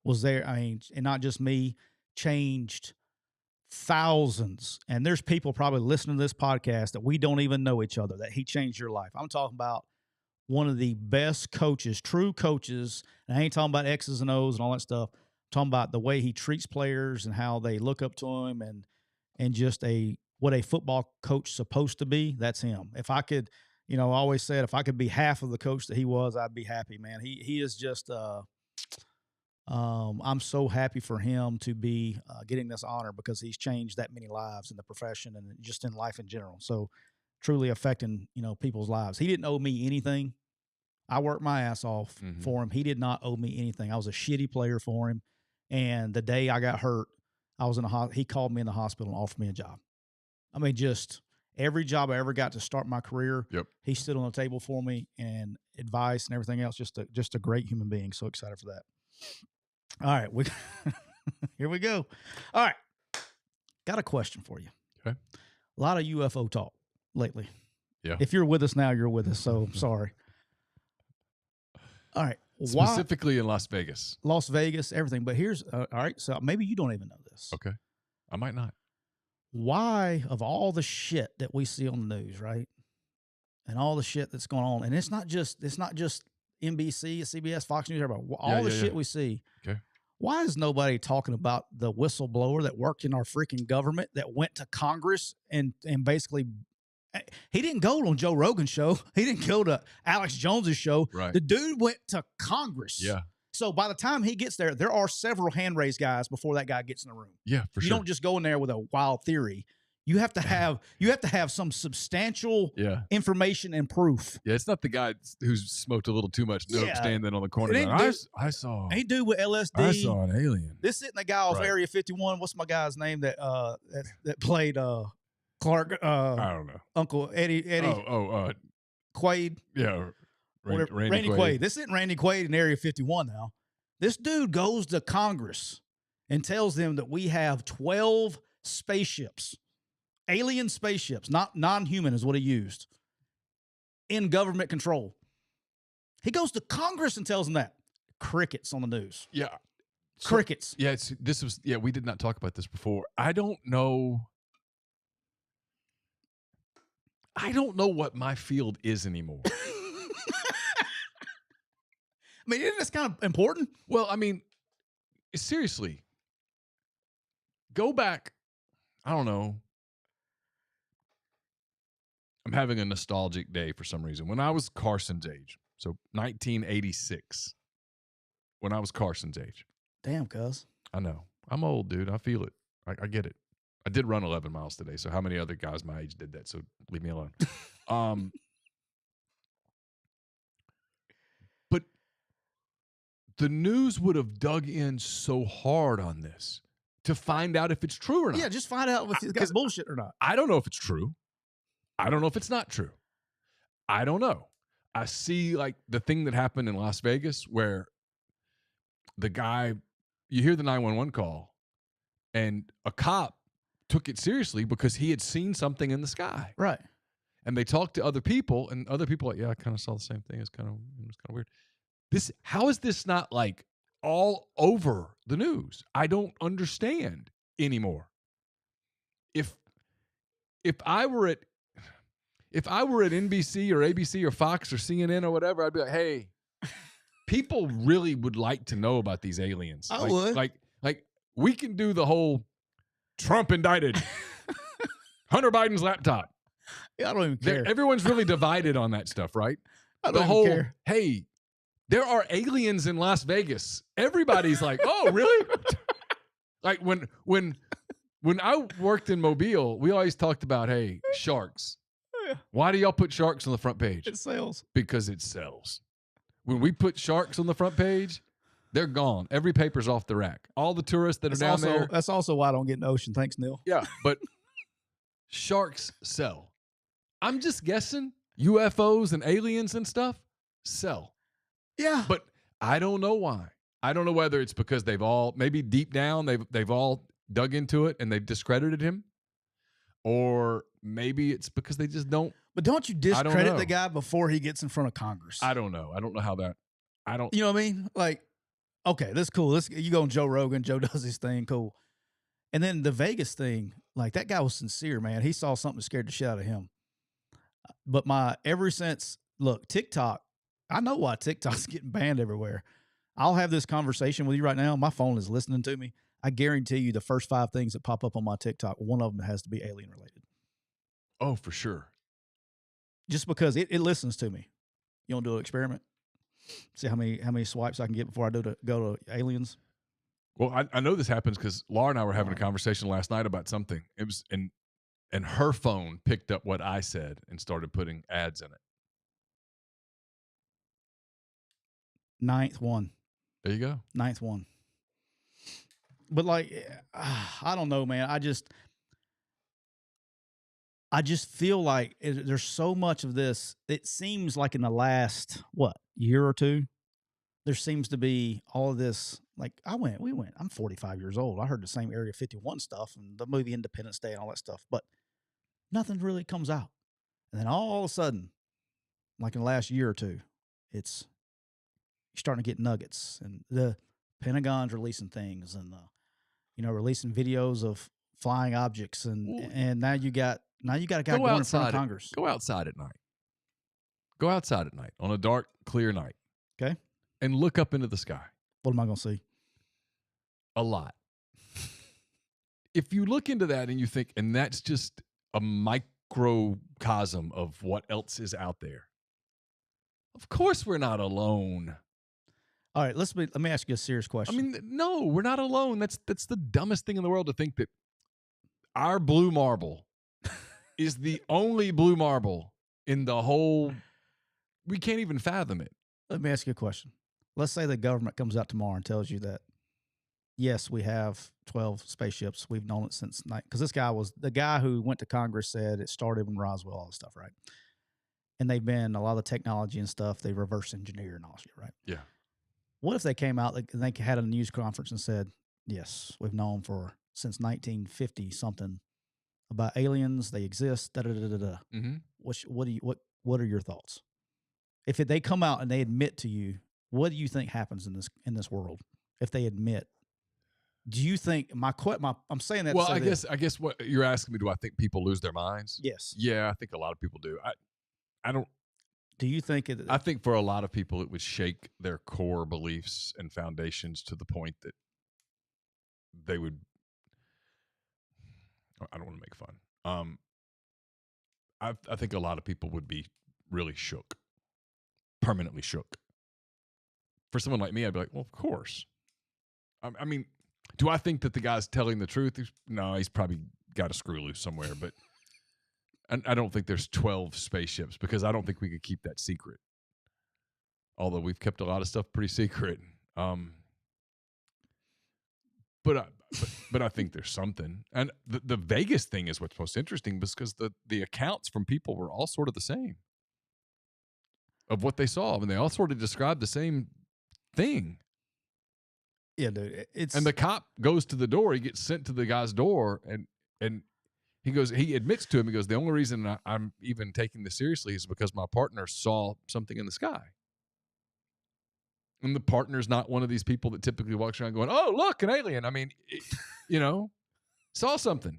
Was there, I mean, and not just me, changed thousands. And there's people probably listening to this podcast that we don't even know each other, that he changed your life. I'm talking about one of the best coaches, true coaches. And I ain't talking about X's and O's and all that stuff. I'm talking about the way he treats players and how they look up to him and just what a football coach supposed to be. That's him. If I could, I always said if I could be half of the coach that he was, I'd be happy, man. He is just I'm so happy for him to be getting this honor because he's changed that many lives in the profession and just in life in general. So truly affecting, people's lives. He didn't owe me anything. I worked my ass off for him. He did not owe me anything. I was a shitty player for him. And the day I got hurt, I was he called me in the hospital and offered me a job. I mean, just every job I ever got to start my career, he stood on the table for me and advice and everything else. Just a great human being. So excited for that. All right, here we go. All right, got a question for you. Okay. A lot of UFO talk lately. Yeah. If you're with us now, you're with us. So sorry. All right. Specifically in Las Vegas. Las Vegas, everything. But here's all right. So maybe you don't even know this. Okay. I might not. Why, of all the shit that we see on the news, right, and all the shit that's going on, and it's not just NBC, CBS, Fox News, everybody, all the shit we see. Okay. Why is nobody talking about the whistleblower that worked in our freaking government that went to Congress and basically, he didn't go on Joe Rogan's show. He didn't go to Alex Jones's show. Right. The dude went to Congress. Yeah. So by the time he gets there, there are several hand raised guys before that guy gets in the room. Yeah, for sure. You don't just go in there with a wild theory. You have to have some substantial information and proof. Yeah, it's not the guy who's smoked a little too much dope standing on the corner. I saw. Ain't dude with LSD. I saw an alien. This sitting the guy off Area 51. What's my guy's name that played Clark? I don't know. Uncle Eddie. Quaid. Yeah. Randy Quaid. This isn't Randy Quaid in Area 51 now. This dude goes to Congress and tells them that we have 12 spaceships. Alien spaceships, not non-human is what he used, in government control. He goes to Congress and tells them that. Crickets on the news. Yeah. Crickets. We did not talk about this before. I don't know what my field is anymore. I mean, isn't this kind of important? Well, I mean, seriously, go back, I don't know. I'm having a nostalgic day for some reason. When I was Carson's age, so 1986, when I was Carson's age. Damn, cuz. I know. I'm old, dude. I feel it. I get it. I did run 11 miles today, so how many other guys my age did that? So leave me alone. But the news would have dug in so hard on this to find out if it's true or not. Yeah, just find out if it's got bullshit or not. I don't know if it's true. I don't know if it's not true. I don't know. I see like the thing that happened in Las Vegas where the guy, you hear the 911 call and a cop took it seriously because he had seen something in the sky. Right. And they talked to other people and other people like, yeah, I kind of saw the same thing. It was kind of weird. How is this not like all over the news? I don't understand anymore. If if I were at NBC or ABC or Fox or CNN or whatever, I'd be like, hey, people really would like to know about these aliens. I would. Like we can do the whole Trump indicted Hunter Biden's laptop. Yeah, I don't even care. Everyone's really divided on that stuff, right? I don't even care. Hey, there are aliens in Las Vegas. Everybody's like, oh, really? Like when I worked in Mobile, we always talked about, hey, sharks. Why do y'all put sharks on the front page? It sells. Because it sells. When we put sharks on the front page, they're gone. Every paper's off the rack. All the tourists that are down there. That's also why I don't get in the ocean. Thanks, Neal. Yeah, but sharks sell. I'm just guessing UFOs and aliens and stuff sell. Yeah. But I don't know why. I don't know whether it's because they've all, maybe deep down, they've all dug into it and they've discredited him. Or maybe it's because they just don't. But don't you discredit the guy before he gets in front of Congress? I don't know. I don't know how that. You know what I mean? Like, okay, that's cool. You go on Joe Rogan. Joe does his thing. Cool. And then the Vegas thing, like that guy was sincere, man. He saw something that scared the shit out of him. But look, TikTok, I know why TikTok's getting banned everywhere. I'll have this conversation with you right now. My phone is listening to me. I guarantee you the first 5 things that pop up on my TikTok, one of them has to be alien related. Oh, for sure. Just because it listens to me. You want to do an experiment? See how many swipes I can get before I go to aliens? Well, I know this happens because Laura and I were having a conversation last night about something. It was and her phone picked up what I said and started putting ads in it. 9th one. There you go. 9th one. But like, I don't know, man. I just feel like there's so much of this. It seems like in the last, year or two, there seems to be all of this. Like we went, I'm 45 years old. I heard the same Area 51 stuff and the movie Independence Day and all that stuff, but nothing really comes out. And then all of a sudden, like in the last year or two, you're starting to get nuggets, and the Pentagon's releasing things, and releasing videos of flying objects, and now you got a guy going in front of Congress. Go outside at night. Go outside at night on a dark, clear night. Okay. And look up into the sky. What am I going to see? A lot. If you look into that and you think, and that's just a microcosm of what else is out there. Of course we're not alone. All right, let me ask you a serious question. I mean, no, we're not alone. That's the dumbest thing in the world to think that our blue marble is the only blue marble in the whole. We can't even fathom it. Let me ask you a question. Let's say the government comes out tomorrow and tells you that, yes, we have 12 spaceships. We've known it since because this guy was the guy who went to Congress, said it started when Roswell, all this stuff, right? And they've been a lot of the technology and stuff. They reverse engineer and all shit, right? Yeah. What if they came out and they had a news conference and said, yes, we've known since 1950 something about aliens. They exist. Da da da da da. Mm-hmm. What are your thoughts? If they come out and they admit to you, what do you think happens in this world? If they admit, do you think I'm saying that? Well, I guess what you're asking me, do I think people lose their minds? Yes. Yeah, I think a lot of people do. I don't. Do you think it? I think for a lot of people, it would shake their core beliefs and foundations to the point that they would. I don't want to make fun. I think a lot of people would be really shook, permanently shook. For someone like me, I'd be like, well, of course. I mean, do I think that the guy's telling the truth? No, he's probably got a screw loose somewhere, but. And I don't think there's 12 spaceships because I don't think we could keep that secret. Although we've kept a lot of stuff pretty secret. But I think there's something. And the Vegas thing is what's most interesting because the accounts from people were all sort of the same of what they saw. I mean, they all sort of described the same thing. Yeah, dude. And the cop goes to the door. He gets sent to the guy's door and he admits to him, he goes, the only reason I'm even taking this seriously is because my partner saw something in the sky. And the partner's not one of these people that typically walks around going, oh, look, an alien. I mean, saw something.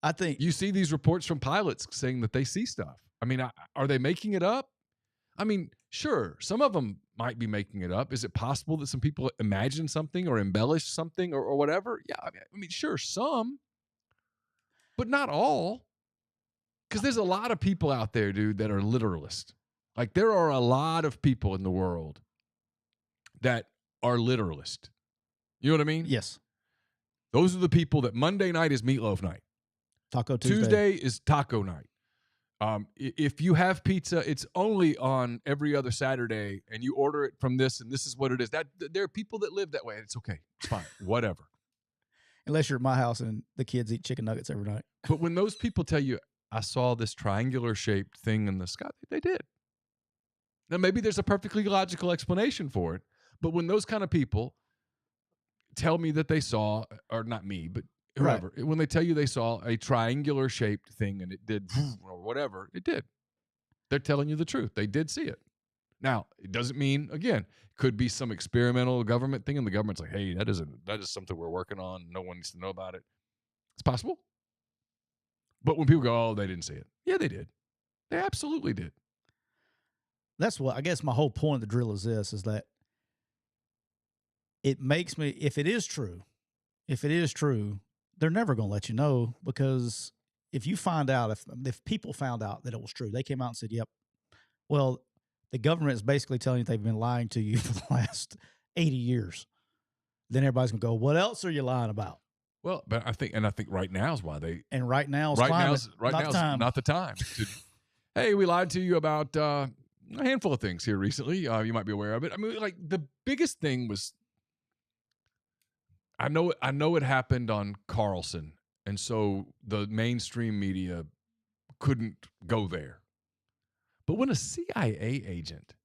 I think You see these reports from pilots saying that they see stuff. I mean, are they making it up? I mean, sure, some of them might be making it up. Is it possible that some people imagine something or embellish something or whatever? Yeah, I mean, sure, some, but not all. Because there's a lot of people out there, dude, that are literalist. Like, there are a lot of people in the world that are literalist. You know what I mean? yes. Those are the people that Monday night is meatloaf night. Taco Tuesday. Tuesday is taco night. If you have pizza, it's only on every other Saturday, and you order it from this, and this is what it is. That there are people that live that way, and it's okay. It's fine. Whatever. Unless you're at my house and the kids eat chicken nuggets every night. But when those people tell you, I saw this triangular-shaped thing in the sky, they did. Now, maybe there's a perfectly logical explanation for it, but when those kind of people tell me that they saw, or not me, but whoever, when they tell you they saw a triangular shaped thing and it did or whatever, it did. They're telling you the truth. They did see it. Now, it doesn't mean, again, it could be some experimental government thing and the government's like, hey, that is something we're working on. No one needs to know about it. It's possible. But when people go, oh, they didn't see it. Yeah, they did. They absolutely did. That's what I guess my whole point of the drill is this, is that it makes me, if it is true, they're never going to let you know, because if you find out, if people found out that it was true, they came out and said, yep, well, the government is basically telling you they've been lying to you for the last 80 years. Then everybody's going to go, what else are you lying about? Well, but I think right now is why they. And right now is not the time. Hey, we lied to you about a handful of things here recently. You might be aware of it. I mean, like the biggest thing was, I know it happened on Carlson, and so the mainstream media couldn't go there. But when a CIA agent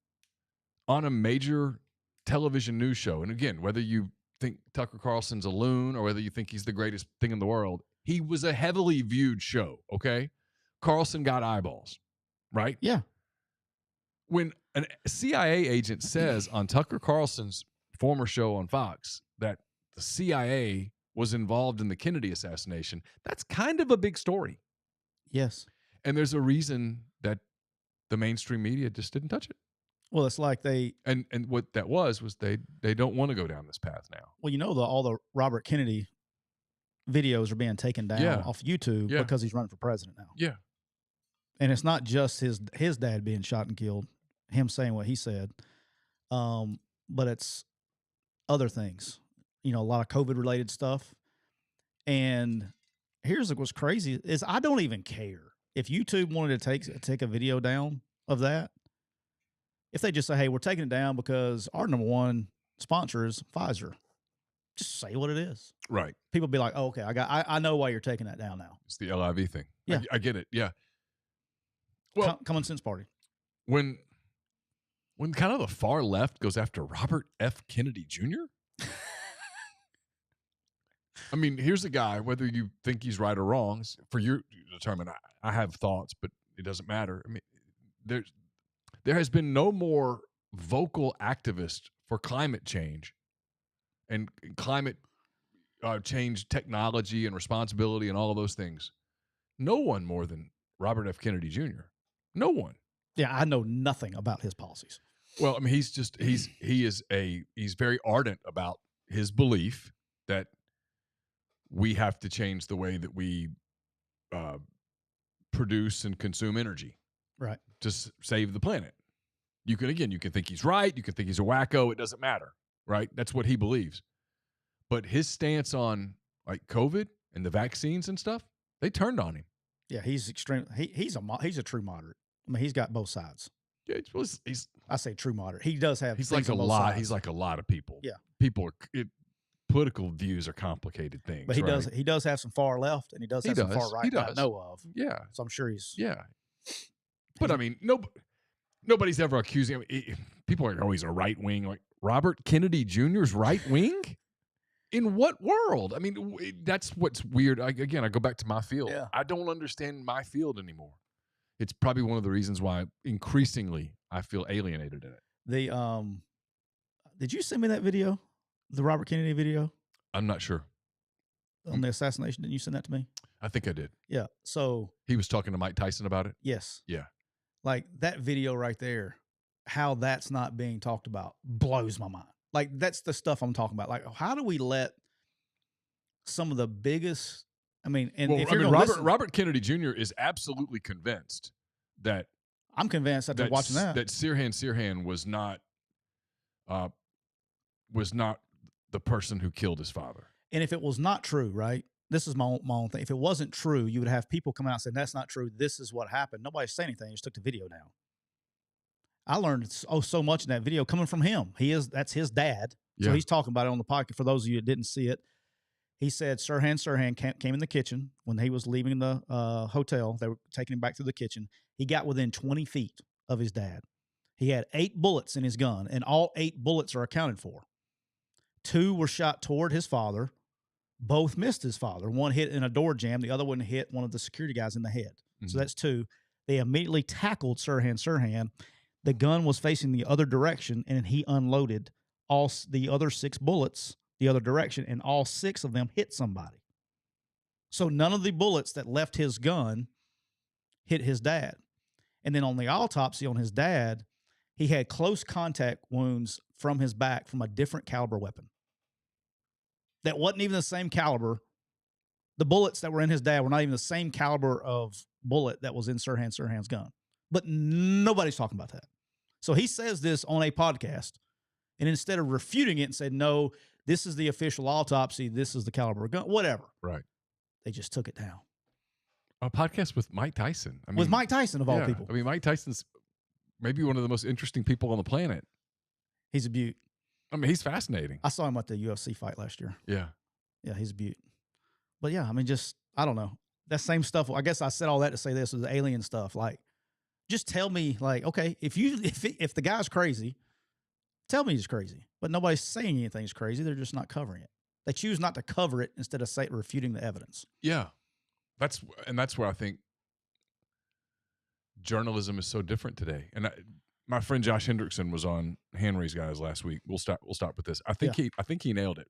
on a major television news show, and again, whether you think Tucker Carlson's a loon or whether you think he's the greatest thing in the world, he was a heavily viewed show, okay? Carlson got eyeballs, right? Yeah. When a CIA agent says on Tucker Carlson's former show on Fox that the CIA was involved in the Kennedy assassination, that's kind of a big story. Yes. And there's a reason that the mainstream media just didn't touch it. Well, it's like they and what that was they don't want to go down this path now. Well, you know, all the Robert Kennedy videos are being taken down off YouTube because he's running for president now. Yeah. And it's not just his dad being shot and killed, him saying what he said, but it's other things. You know, a lot of COVID-related stuff. And here's what's crazy is I don't even care if YouTube wanted to take a video down of that. If they just say, hey, we're taking it down because our number one sponsor is Pfizer. Just say what it is. Right. People be like, oh, okay, I know why you're taking that down now. It's the LIV thing. Yeah. I get it. Yeah. Well, common sense party. When kind of the far left goes after Robert F. Kennedy Jr., I mean, here's a guy, whether you think he's right or wrong, for you to determine. I have thoughts, but it doesn't matter. I mean, there has been no more vocal activist for climate change and climate change technology and responsibility and all of those things. No one more than Robert F. Kennedy Jr. No one. Yeah, I know nothing about his policies. Well, I mean, he's very ardent about his belief that we have to change the way that we produce and consume energy, right, to save the planet. You can think he's right. You can think he's a wacko. It doesn't matter, right? That's what he believes. But his stance on like COVID and the vaccines and stuff, they turned on him. Yeah, he's extreme. He's a true moderate. I mean, he's got both sides. Yeah, I say true moderate. He does have. He's like a lot. Sides. He's like a lot of people. Yeah, people are. Political views are complicated things. But he does have some far left, and he does have some far right that I know of. Yeah, so I'm sure he's. Yeah, but I mean, nobody's ever accusing him. People are always a right wing. Like Robert Kennedy Jr.'s right wing. In what world? I mean, that's what's weird. I go back to my field. Yeah. I don't understand my field anymore. It's probably one of the reasons why increasingly I feel alienated in it. Did you send me that video? The Robert Kennedy video? I'm not sure. On the assassination, didn't you send that to me? I think I did. Yeah. So He was talking to Mike Tyson about it. yes. Yeah. Like that video right there, how that's not being talked about blows my mind. Like that's the stuff I'm talking about. Like how do we let some of the biggest, I mean, and Well, if I you're mean, going to listen, Robert Kennedy Jr. is absolutely convinced that I'm convinced after watching that. that Sirhan was not the person who killed his father. And if it was not true, right? This is my own thing. If it wasn't true, you would have people come out and say, that's not true. This is what happened. Nobody said anything. Just took the video down. I learned so much in that video coming from him. That's his dad. So he's talking about it on the podcast. For those of you that didn't see it, he said Sirhan came in the kitchen when he was leaving the hotel. They were taking him back to the kitchen. He got within 20 feet of his dad. He had 8 bullets in his gun, and all 8 bullets are accounted for. 2 were shot toward his father. Both missed his father. One hit in a door jamb. The other one hit one of the security guys in the head. Mm-hmm. So that's 2. They immediately tackled Sirhan. The gun was facing the other direction, and he unloaded all the other 6 bullets the other direction, and all 6 of them hit somebody. So none of the bullets that left his gun hit his dad. And then on the autopsy on his dad, he had close contact wounds from his back from a different caliber weapon. That wasn't even the same caliber. The bullets that were in his dad were not even the same caliber of bullet that was in Sirhan's gun. But nobody's talking about that. So he says this on a podcast, and instead of refuting it and said, no, this is the official autopsy, this is the caliber of gun, whatever. Right. They just took it down. A podcast with Mike Tyson. I mean, with Mike Tyson, of all people. I mean, Mike Tyson's maybe one of the most interesting people on the planet. He's a beaut. I mean, he's fascinating. I saw him at the UFC fight last year. Yeah. Yeah, he's a beaut. But yeah, I mean, just, I don't know. That same stuff, I guess I said all that to say this was the alien stuff. Like, just tell me, like, okay, if the guy's crazy, tell me he's crazy. But nobody's saying anything's crazy. They're just not covering it. They choose not to cover it instead of refuting the evidence. Yeah. That's where I think journalism is so different today. And my friend Josh Hendrickson was on Henry's Guys last week. We'll start with this. I think he nailed it.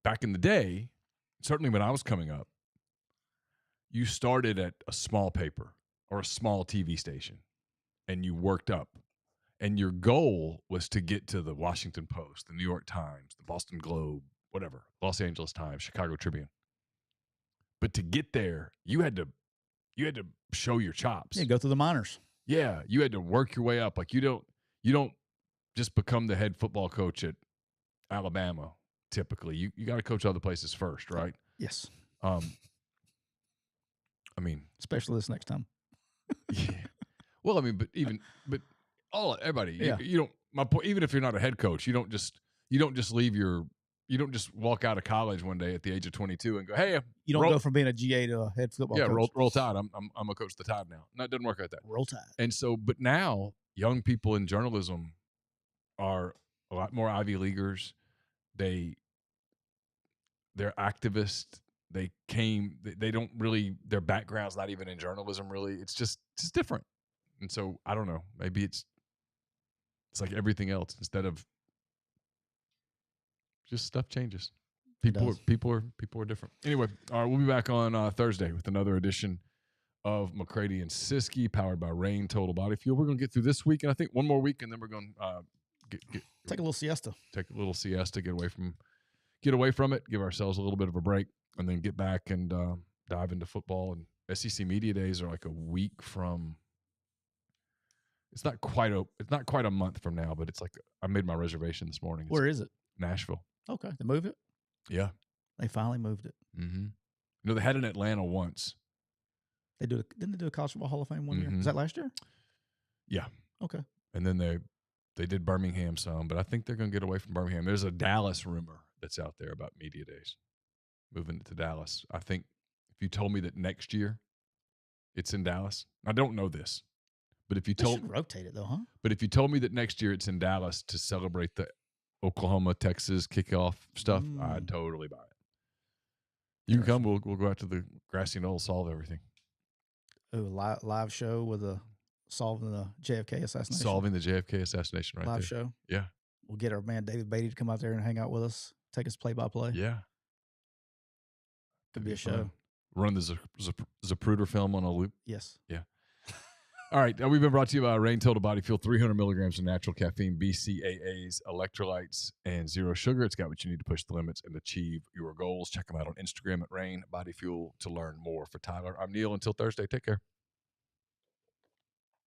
Back in the day, certainly when I was coming up, you started at a small paper or a small TV station, and you worked up. And your goal was to get to the Washington Post, the New York Times, the Boston Globe, whatever, Los Angeles Times, Chicago Tribune. But to get there, you had to show your chops. Yeah, go through the minors. Yeah, you had to work your way up. Like you don't just become the head football coach at Alabama. Typically, you got to coach other places first, right? Yes. I mean, especially this next time. Yeah. Well, I mean, but everybody. Yeah. You don't. My point. Even if you're not a head coach, you don't just walk out of college one day at the age of 22 and go, hey, you don't go from being a GA to a head football coach. Yeah, roll Tide. I'm a coach of the Tide now. No, it doesn't work like that. Roll Tide. And so, but now young people in journalism are a lot more Ivy Leaguers. They're activists. They don't really, their background's not even in journalism really. It's just different. And so I don't know, maybe it's like everything else. Instead of just stuff changes. People are different. Anyway, all right, we'll be back on Thursday with another edition of McCready and Siskey, powered by Rain Total Body Fuel. We're going to get through this week, and I think one more week, and then we're going to take a little siesta. Take a little siesta, get away from it, give ourselves a little bit of a break, and then get back and dive into football. And SEC Media Days are like a week from. It's not quite a month from now, but it's like I made my reservation this morning. Where is it? Nashville. Okay, they moved it. Yeah, they finally moved it. Mm-hmm. You know, they had it in Atlanta once. Didn't they do a College Football Hall of Fame one year? Was that last year? Yeah. Okay. And then they did Birmingham some, but I think they're going to get away from Birmingham. There's a Dallas rumor that's out there about Media Days moving to Dallas. I think if you told me that next year it's in Dallas, I don't know this. But if you should rotate it though, huh? But if you told me that next year it's in Dallas to celebrate the Oklahoma Texas kickoff stuff, I'd totally buy it. You can come. We'll go out to the grassy knoll, solve everything. Oh, live show with solving the JFK assassination. Solving the JFK assassination, right? Live there. show. Yeah. We'll get our man David Beatty to come out there and hang out with us, take us play by play. Yeah. Could be a fun. show. Run the Zapruder film on a loop. Yes. Yeah. All right. We've been brought to you by Rain Total Body Fuel, 300 milligrams of natural caffeine, BCAAs, electrolytes, and zero sugar. It's got what you need to push the limits and achieve your goals. Check them out on Instagram at Rain Body Fuel to learn more. For Tyler, I'm Neal. Until Thursday, take care.